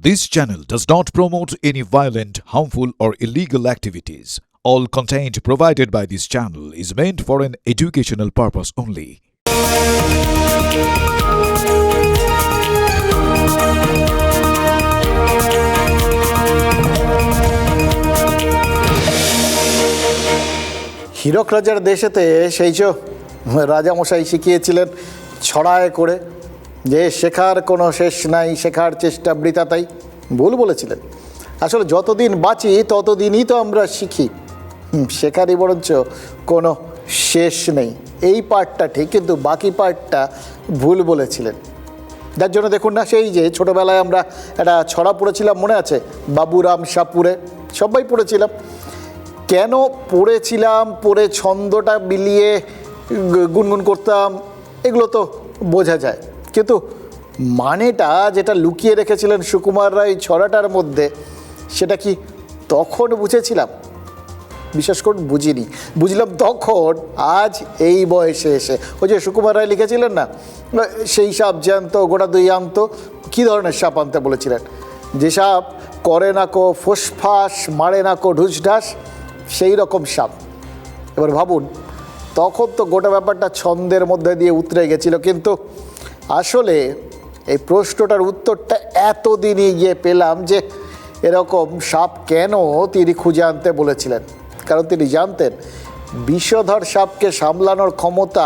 This channel does not promote any violent, harmful, or illegal activities. All content provided by this channel is meant for an educational purpose only. হীরক রাজার দেশেতে সেই যে রাজামশাই শিখিয়েছিলেন ছড়ায় করে যে শেখার কোনো শেষ নাই, শেখার চেষ্টা বৃথা, তাই ভুল বলেছিলেন। আসলে যতদিন বাঁচি ততদিনই তো আমরা শিখি, শেখারই বরঞ্চ কোনো শেষ নেই। এই পার্টটা ঠিক, কিন্তু বাকি পার্টটা ভুল বলেছিলেন। যার জন্য দেখুন না, সেই যে ছোটোবেলায় আমরা একটা ছড়া পড়েছিলাম, মনে আছে? বাবুরাম সাপুরে, সবাই পড়েছিলাম। কেন পড়েছিলাম, পড়ে ছন্দটা মিলিয়ে গুনগুন করতাম, এগুলো তো বোঝা যায়, কিন্তু মানেটা যেটা লুকিয়ে রেখেছিলেন সুকুমার রায় ছড়াটার মধ্যে, সেটা কি তখন বুঝেছিলাম? বিশেষ করে বুঝিনি, বুঝলাম তখন আজ এই বয়সে এসে। ওই যে সুকুমার রায় লিখেছিলেন না, সেই সাপ জ্যান্ত গোটা দুই আনতো। কী ধরনের সাপ আনতে বলেছিলেন? যে সাপ করে না কো ফোসফাস, মারে না কো ঢুসঢাস, সেই রকম সাপ। এবার ভাবুন, তখন তো গোটা ব্যাপারটা ছন্দের মধ্যে দিয়ে উতরে গেছিল, কিন্তু আসলে এই প্রশ্নটার উত্তরটা এতদিনই গিয়ে পেলাম যে এরকম সাপ কেন তিনি খুঁজে আনতে বলেছিলেন। কারণ তিনি জানতেন বিষধর সাপকে সামলানোর ক্ষমতা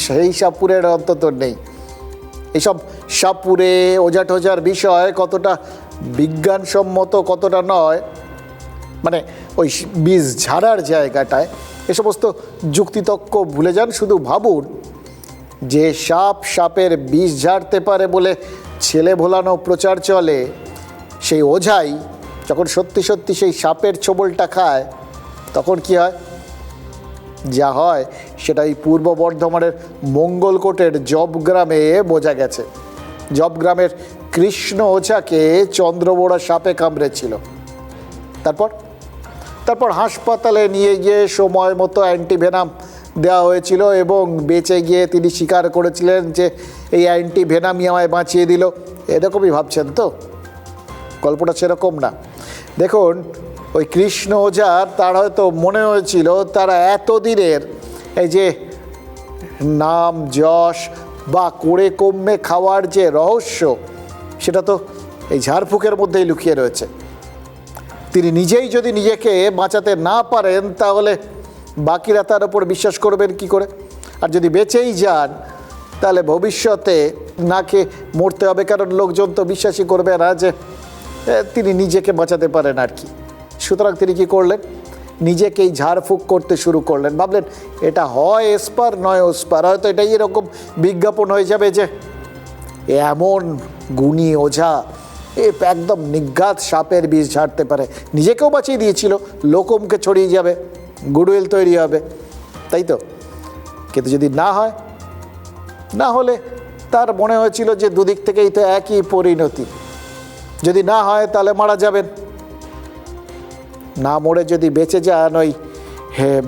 সেই সাপুরের অন্তত নেই। এসব সাপুরে ওঝা টোঝার বিষয় কতটা বিজ্ঞানসম্মত কতটা নয়, মানে ওই বীজ ঝাড়ার জায়গাটায় এ সমস্ত যুক্তিতক্ক ভুলে যান। শুধু ভাবুন যে সাপের বীজ ঝাড়তে পারে বলে ছেলে ভোলানো প্রচার চলে, সেই ওঝাই যখন সত্যি সত্যি সেই সাপের ছোবলটা খায়, তখন কি হয়? যা হয় সেটা এই পূর্ব বর্ধমানের মঙ্গলকোটের জবগ্রামে বোঝা গেছে। জবগ্রামের কৃষ্ণ ওঝাকে চন্দ্রবোড়া সাপে কামড়েছিল। তারপর হাসপাতালে নিয়ে গিয়ে সময় মতো অ্যান্টিভেনাম দেওয়া হয়েছিল এবং বেঁচে গিয়ে তিনি স্বীকার করেছিলেন যে এই অ্যান্টিভেনামই আমায় বাঁচিয়ে দিল। এরকমই ভাবছেন তো? গল্পটা সেরকম না। দেখুন, ওই কৃষ্ণ ওঝার তার হয়তো মনে হয়েছিল তারা এতদিনের এই যে নাম যশ বা করে কমে খাওয়ার যে রহস্য, সেটা তো এই ঝাড়ফুঁকের মধ্যেই লুকিয়ে রয়েছে। তিনি নিজেই যদি নিজেকে বাঁচাতে না পারেন, তাহলে বাকিরা তার ওপর বিশ্বাস করবেন কি করে? আর যদি বেঁচেই যান, তাহলে ভবিষ্যতে না খেয়ে মরতে হবে, কারণ লোকজন তো বিশ্বাসই করবে না যে তিনি নিজেকে বাঁচাতে পারেন আর কি। সুতরাং তিনি কী করলেন? নিজেকেই ঝাড়ফুঁক করতে শুরু করলেন। ভাবলেন এটা হয় এসপার নয় ওসপার, হয়তো এটাই এরকম বিজ্ঞাপন হয়ে যাবে যে এমন গুণী ওঝা একদম নিঘাত সাপের বীজ ঝাড়তে পারে। নিজেকেও বাঁচিয়ে দিয়েছিল, লোকমকে ছড়িয়ে যাবে, গুডউইল তৈরি হবে, তাই তো? কিন্তু যদি না হলে তার মনে হয়েছিল যে দুদিক থেকেই তো একই পরিণতি। যদি না হয় তাহলে মারা যাবেন, না মরে যদি বেঁচে যান ওই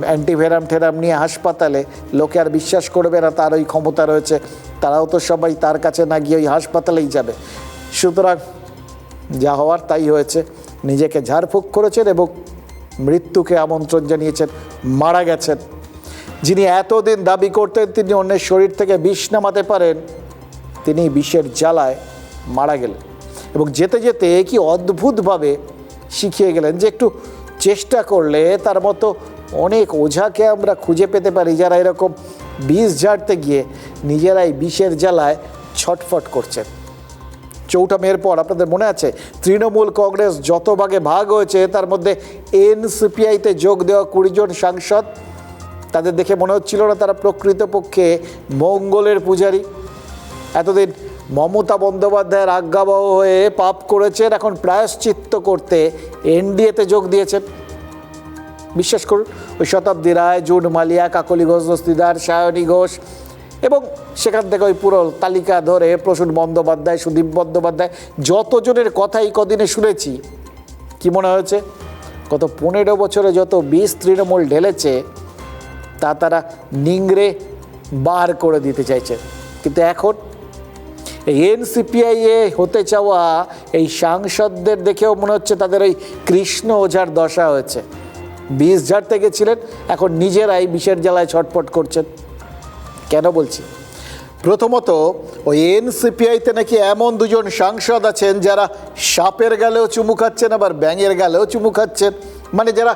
অ্যান্টিভেনাম ঠেরাম নিয়ে হাসপাতালে, লোকে আর বিশ্বাস করবে না তার ওই ক্ষমতা রয়েছে। তারাও তো সবাই তার কাছে না গিয়ে ওই হাসপাতালেই যাবে। সুতরাং যা হওয়ার তাই হয়েছে। নিজেকে ঝাড়ফুঁক করেছেন এবং মৃত্যুকে আমন্ত্রণ জানিয়েছেন, মারা গেছেন। যিনি এতদিন দাবি করতেন তিনি অন্যের শরীর থেকে বিষ নামাতে পারেন, তিনি বিষের জ্বালায় মারা গেলেন। এবং যেতে যেতে কি অদ্ভুতভাবে শিখিয়ে গেলেন যে একটু চেষ্টা করলে তার মতো অনেক ওঝাকে আমরা খুঁজে পেতে পারি, যারা এরকম বিষ ঝাড়তে গিয়ে নিজেরাই বিষের জ্বালায় ছটফট করছেন। 4 মের পর আপনাদের মনে আছে তৃণমূল কংগ্রেস যত ভাগে ভাগ হয়েছে, তার মধ্যে এনসিপিআইতে যোগ দেওয়া 20 জন সাংসদ, তাদের দেখে মনে হচ্ছিল না তারা প্রকৃতপক্ষে মঙ্গলের পূজারী? এতদিন মমতা বন্দ্যোপাধ্যায়ের আজ্ঞাবহ হয়ে পাপ করেছেন, এখন প্রায়শ্চিত্ত করতে এনডিএতে যোগ দিয়েছেন। বিশ্বাস করুন, ওই শতাব্দী রায়, জুন মালিয়া, কাকলি ঘোষ দস্তিদার, সায়নী ঘোষ এবং সেখান থেকে ওই পুরো তালিকা ধরে প্রসূন বন্দ্যোপাধ্যায়, সুদীপ বন্দ্যোপাধ্যায়, যতজনের কথাই কদিনে শুনেছি, কি মনে হয়েছে গত 15 বছরে যত বিষ তৃণমূল ঢেলেছে তারা নিংড়ে বার করে দিতে চাইছে। কিন্তু এই এনসিপিআই এ হতে চাওয়া এই সাংসদদের দেখেও মনে হচ্ছে তাদের ওই কৃষ্ণ ওঝার দশা হয়েছে। বিষ ঝাড়তে গেছিলেন, এখন নিজেরাই বিষের জ্বালায় ছটফট করছেন। কেন বলছি? প্রথমত, ওই এনসিপিআইতে নাকি এমন দুজন সাংসদ আছেন যারা সাপের গালেও চুমু খাচ্ছেন, আবার ব্যাঙের গালেও চুমু খাচ্ছেন। মানে যারা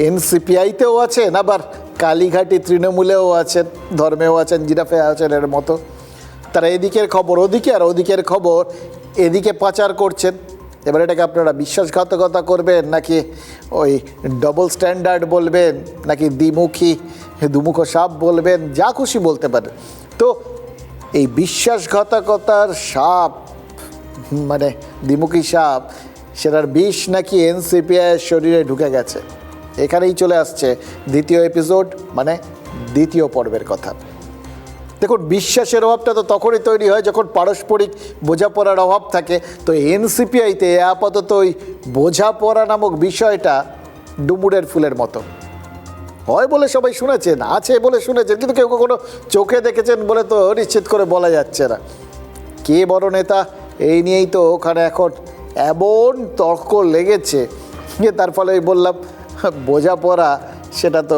এনসিপিআইতেও আছেন, আবার কালীঘাটি তৃণমূলেও আছেন, ধর্মেও আছেন, জিরাফে আছেনের মতো। তারা এদিকের খবর ওদিকে আর ওদিকের খবর এদিকে পাচার করছেন। এবার এটাকে আপনারা বিশ্বাসঘাতকতা করবেন, নাকি ওই ডবল স্ট্যান্ডার্ড বলবেন, নাকি দুমুখ সাপ বলবেন, যা খুশি বলতে পারেন। তো এই বিশ্বাসঘাতকতার সাপ, মানে দ্বিমুখী সাপ, সেটার বিষ নাকি এনসিপিআইয়ের শরীরে ঢুকে গেছে। এখানেই চলে আসছে দ্বিতীয় এপিসোড, মানে দ্বিতীয় পর্বের কথা। দেখুন, বিশ্বাসের অভাবটা তো তখনই তৈরি হয় যখন পারস্পরিক বোঝাপড়ার অভাব থাকে। তো এনসিপিআইতে আপাতত ওই বোঝাপড়া নামক বিষয়টা ডুমুরের ফুলের মতো। হয় বলে সবাই শুনেছেন, আছে বলে শুনেছেন, কিন্তু কেউ কখনো চোখে দেখেছেন বলে তো নিশ্চিত করে বলা যাচ্ছে না। কে বড় নেতা, এই নিয়েই তো ওখানে এখন এমন তর্ক লেগেছে যে তার ফলে বললাম বোঝাপড়া সেটা তো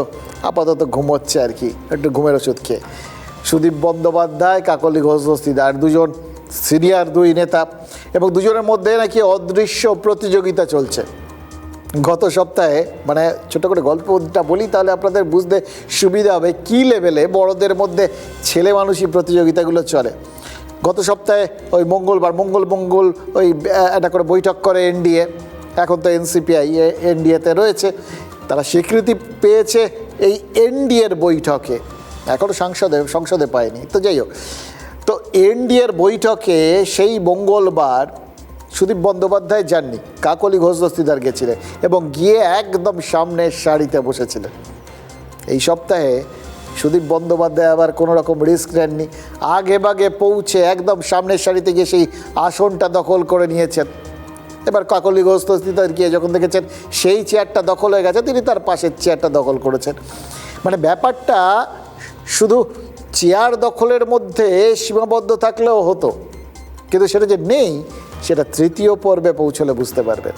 আপাতত ঘুমোচ্ছে আর কি, একটু ঘুমের ওষুধ খেয়ে। সুদীপ বন্দ্যোপাধ্যায়, কাকলি ঘোষ দস্তিদার, দুজন সিনিয়র দুই নেতা, এবং দুজনের মধ্যে নাকি অদৃশ্য প্রতিযোগিতা চলছে। গত সপ্তাহে, মানে ছোট করে গল্পটা বলি তাহলে আপনাদের বুঝতে সুবিধা হবে কী লেভেলে বড়দের মধ্যে ছেলে মানুষই প্রতিযোগিতাগুলো চলে। গত সপ্তাহে ওই মঙ্গল ওই একটা করে বৈঠক করে এনডিএ। এখন তো এনসিপিআই এনডিএতে রয়েছে, তারা স্বীকৃতি পেয়েছে এই এনডিএর বৈঠকে, এখনও সংসদে পায়নি। তো যাই হোক, তো এনডিএর বৈঠকে সেই মঙ্গলবার সুদীপ বন্দ্যোপাধ্যায় যাননি, কাকলি ঘোষ দস্তিদার গেছিলেন এবং গিয়ে একদম সামনের সারিতে বসেছিলেন। এই সপ্তাহে সুদীপ বন্দ্যোপাধ্যায় আবার কোনো রকম রিস্ক নেননি, আগে বাগে পৌঁছে একদম সামনের সারিতে গিয়ে সেই আসনটা দখল করে নিয়েছেন। এবার কাকলি ঘোষ দস্তিদার গিয়ে যখন দেখেছেন সেই চেয়ারটা দখল হয়ে গেছে, তিনি তার পাশের চেয়ারটা দখল করেছেন। মানে ব্যাপারটা শুধু চেয়ার দখলের মধ্যে সীমাবদ্ধ থাকলেও হতো, কিন্তু সেটা যে নেই সেটা তৃতীয় পর্বে পৌঁছলে বুঝতে পারবেন।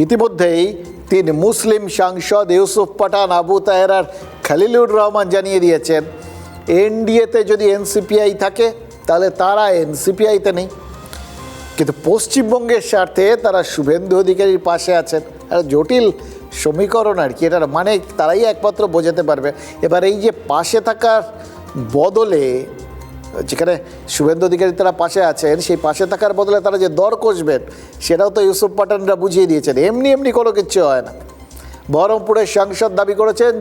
ইতিমধ্যেই 3 মুসলিম সাংসদ ইউসুফ পাঠান, আবু তাহের আর খলিলুর রহমান জানিয়ে দিয়েছেন এনডিএতে যদি এনসিপিআই থাকে তাহলে তারা এনসিপিআইতে নেই, কিন্তু পশ্চিমবঙ্গের স্বার্থে তারা শুভেন্দু অধিকারীর পাশে আছেন। আর জটিল সমীকরণ আর কি, এটার মানে তারাই একমাত্র বোঝাতে পারবে। এবার এই যে পাশে থাকার বদলে, যেখানে শুভেন্দু অধিকারী তারা পাশে আছেন, সেই পাশে থাকার বদলে তারা যে দর কষবেন সেটাও তো ইউসুফ পাঠানরা বুঝিয়ে দিয়েছেন। এমনি কোনো কিচ্ছু হয় না। বহরমপুরের সাংসদ দাবি করেছেন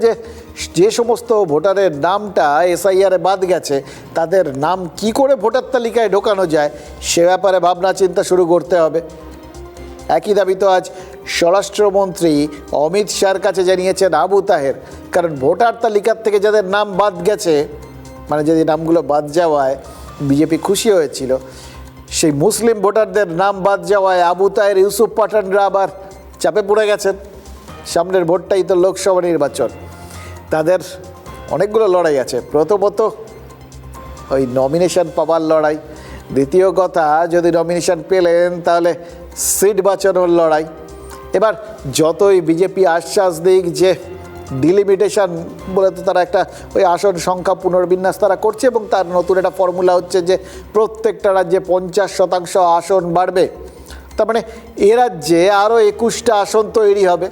যে সমস্ত ভোটারের নামটা এসআইআরে বাদ গেছে তাদের নাম কি করে ভোটার তালিকায় ঢোকানো যায় সে ব্যাপারে ভাবনা চিন্তা শুরু করতে হবে। একই দাবি তো আজ স্বরাষ্ট্রমন্ত্রী অমিত শাহর কাছে জানিয়েছেন আবু তাহের। কারণ ভোটার তালিকার থেকে যাদের নাম বাদ গেছে, মানে যে নামগুলো বাদ যাওয়ায় বিজেপি খুশি হয়েছিল, সেই মুসলিম ভোটারদের নাম বাদ যাওয়ায় আবু তাহের, ইউসুফ পাঠানরা আবার চাপে পড়ে গেছেন। সামনের ভোটটাই তো লোকসভা নির্বাচন, তাদের অনেকগুলো লড়াই আছে। প্রথমত ওই নমিনেশন পাওয়ার লড়াই, দ্বিতীয় কথা যদি নমিনেশন পেলেন তাহলে সিট বাঁচানোর লড়াই। এবার যতই বিজেপি আশ্বাস দিক যে ডিলিমিটেশন বলে তো তারা একটা ওই আসন সংখ্যা পুনর্বিন্যাস তারা করছে, এবং তার নতুন একটা ফর্মুলা হচ্ছে যে প্রত্যেকটা রাজ্যে 50% আসন বাড়বে। তার মানে এ রাজ্যে আরও 21টা আসন তৈরি হবে।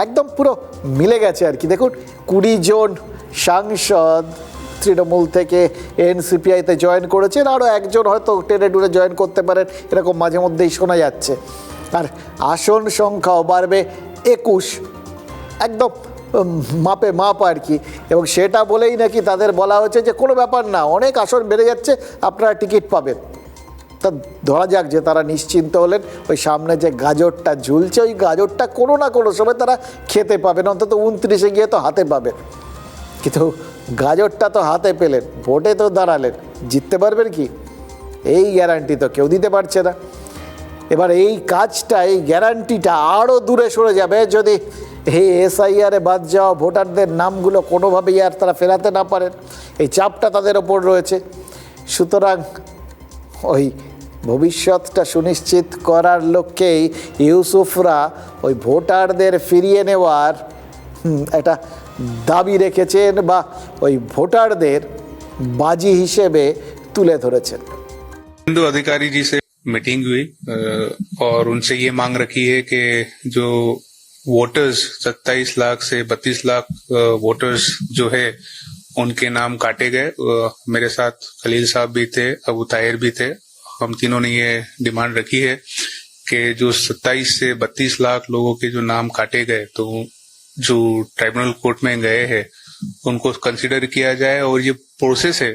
একদম পুরো মিলে গেছে আর কি। দেখুন, 20 জন সাংসদ তৃণমূল থেকে এনসিপিআইতে জয়েন করেছেন, আরও একজন হয়তো টেনে টুনে জয়েন করতে পারেন, এরকম মাঝে মধ্যেই শোনা যাচ্ছে। আর আসন সংখ্যাও বাড়বে 21, একদম মাপে মাপ আর কি। এবং সেটা বলেই নাকি তাদের বলা হয়েছে যে কোনো ব্যাপার না, অনেক আসন বেড়ে যাচ্ছে, আপনারা টিকিট পাবেন। তা ধরা যাক যে তারা নিশ্চিন্ত হলেন, ওই সামনে যে গাজরটা ঝুলছে ওই গাজরটা কোনো না কোনো সময় তারা খেতে পাবেন, অন্তত 29-এ গিয়ে তো হাতে পাবেন। কিন্তু গাজরটা তো হাতে পেলেন, ভোটে তো দাঁড়ালেন, জিততে পারবেন কি এই গ্যারান্টি তো কেউ দিতে পারছে না। এবার এই কাজটা, এই গ্যারান্টিটা আরও দূরে সরে যাবে যদি এই এসআইআরে বাদ যাওয়া ভোটারদের নামগুলো কোনোভাবেই আর তারা ফেরাতে না পারেন। এই চাপটা তাদের ওপর রয়েছে। সুতরাং ওই ভবিষ্যৎটা সুনিশ্চিত করার লক্ষ্যেই ইউসুফরা ওই ভোটারদের ফিরিয়ে নেওয়ার একটা দাবি রেখেছেন বা ওই ভোটারদের বাজি হিসেবে তুলে ধরেছেন। शुभेंदु अधिकारी जी से मीटिंग हुई और उनसे ये मांग रखी है कि जो वोटर्स 27 लाख से 32 लाख वोटर्स जो है उनके नाम काटे गए। मेरे साथ खलील साहब भी थे, अबू ताहिर भी थे। हम तीनों ने ये डिमांड रखी है कि जो 27 से 32 लाख लोगों के जो नाम काटे गए तो जो ट्राइब्यूनल कोर्ट में गए हैं उनको कंसिडर किया जाए और ये प्रोसेस है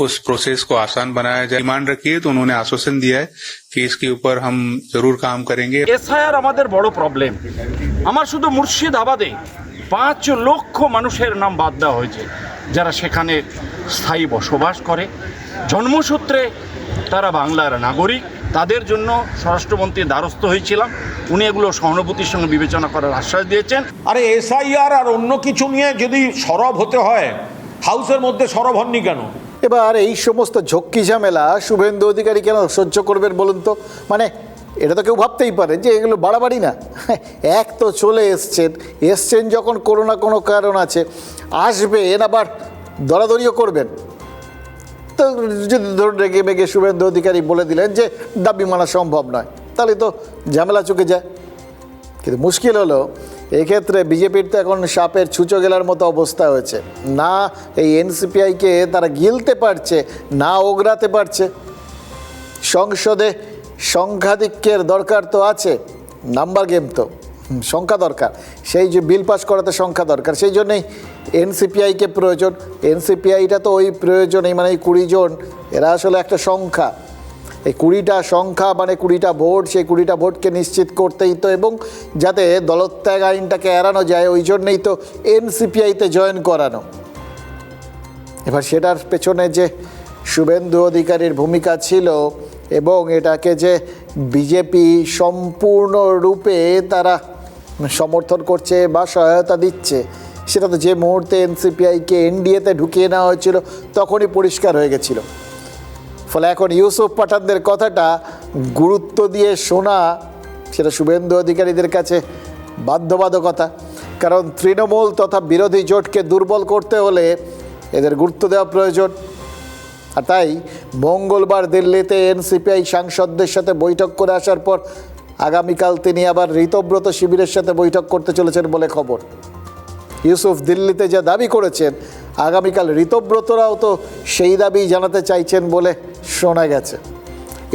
उस प्रोसेस को आसान बनाया जाए। डिमांड रखी है तो उन्होंने आश्वासन दिया है कि इसके ऊपर हम जरूर काम करेंगे। এসআইআর আমাদের বড় প্রবলেম। আমার শুধু মুর্শিদাবাদে 5 লক্ষ মানুষের নাম বাদ দেওয়া হয়েছে যারা সেখানে স্থায়ী বসবাস করে, জন্মসূত্রে তারা বাংলার নাগরিক। তাদের জন্য স্বরাষ্ট্রমন্ত্রীর দ্বারস্থ হয়েছিলাম, উনি এগুলো সহানুভূতির সঙ্গে বিবেচনা করার আশ্বাস দিয়েছেন। আরে এসআইআর আর অন্য কিছু নিয়ে যদি সরব হতে হয়, হাউসের মধ্যে সরব হননি কেন? এবার এই সমস্ত ঝক্কি ঝামেলা শুভেন্দু অধিকারী কেন সহ্য করবেন বলুন তো? মানে এটা তো কেউ ভাবতেই পারে যে এগুলো বাড়াবাড়ি না। এক তো চলে এসছেন যখন কোনো না কোনো কারণ আছে, আসবেন আবার দরাদরিও করবেন। তো যদি ধরুন রেগে মেগে শুভেন্দু অধিকারী বলে দিলেন যে দাবি মানা সম্ভব নয়, তাহলে তো ঝামেলা চুকে যায়। কিন্তু মুশকিল হলো এক্ষেত্রে বিজেপির তো এখন সাপের ছুঁচো গেলার মতো অবস্থা হয়েছে। না এই এনসিপিআইকে তারা গিলতে পারছে, না ওগরাতে পারছে। সংসদে সংখ্যাধিক্যের দরকার তো আছে, নাম্বার গেম তো, সংখ্যা দরকার। সেই যে বিল পাস করাতে সংখ্যা দরকার, সেই জন্যই এনসিপিআইকে প্রয়োজন। এনসিপিআইটা তো ওই প্রয়োজনেই, মানে এই 20 জন এরা আসলে একটা সংখ্যা। এই 20টা সংখ্যা মানে 20টা ভোট, সেই 20টা ভোটকে নিশ্চিত করতেই তো, এবং যাতে দলত্যাগ আইনটাকে এড়ানো যায়, ওই জন্যেই তো এনসিপিআইতে জয়েন করানো। এবার সেটার পেছনে যে শুভেন্দু অধিকারীর ভূমিকা ছিল এবং এটাকে যে বিজেপি সম্পূর্ণরূপে তারা সমর্থন করছে বা সহায়তা দিচ্ছে, সেটা তো যে মুহূর্তে এনসিপিআইকে এনডিএতে ঢুকিয়ে নেওয়া হয়েছিল তখনই পরিষ্কার হয়ে গেছিল। ফলে এখন ইউসুফ পাঠানদের কথাটা গুরুত্ব দিয়ে শোনা, সেটা শুভেন্দু অধিকারীদের কাছে বাধ্যবাধকতা। কারণ তৃণমূল তথা বিরোধী জোটকে দুর্বল করতে হলে এদের গুরুত্ব দেওয়া প্রয়োজন। আর তাই মঙ্গলবার দিল্লিতে এনসিপিআই সাংসদদের সাথে বৈঠক করে আসার পর আগামীকাল তিনি আবার ঋতব্রত শিবিরের সাথে বৈঠক করতে চলেছেন বলে খবর। ইউসুফ দিল্লিতে যা দাবি করেছেন, আগামীকাল ঋতব্রতরাও তো সেই দাবি জানাতে চাইছেন বলে শোনা গেছে।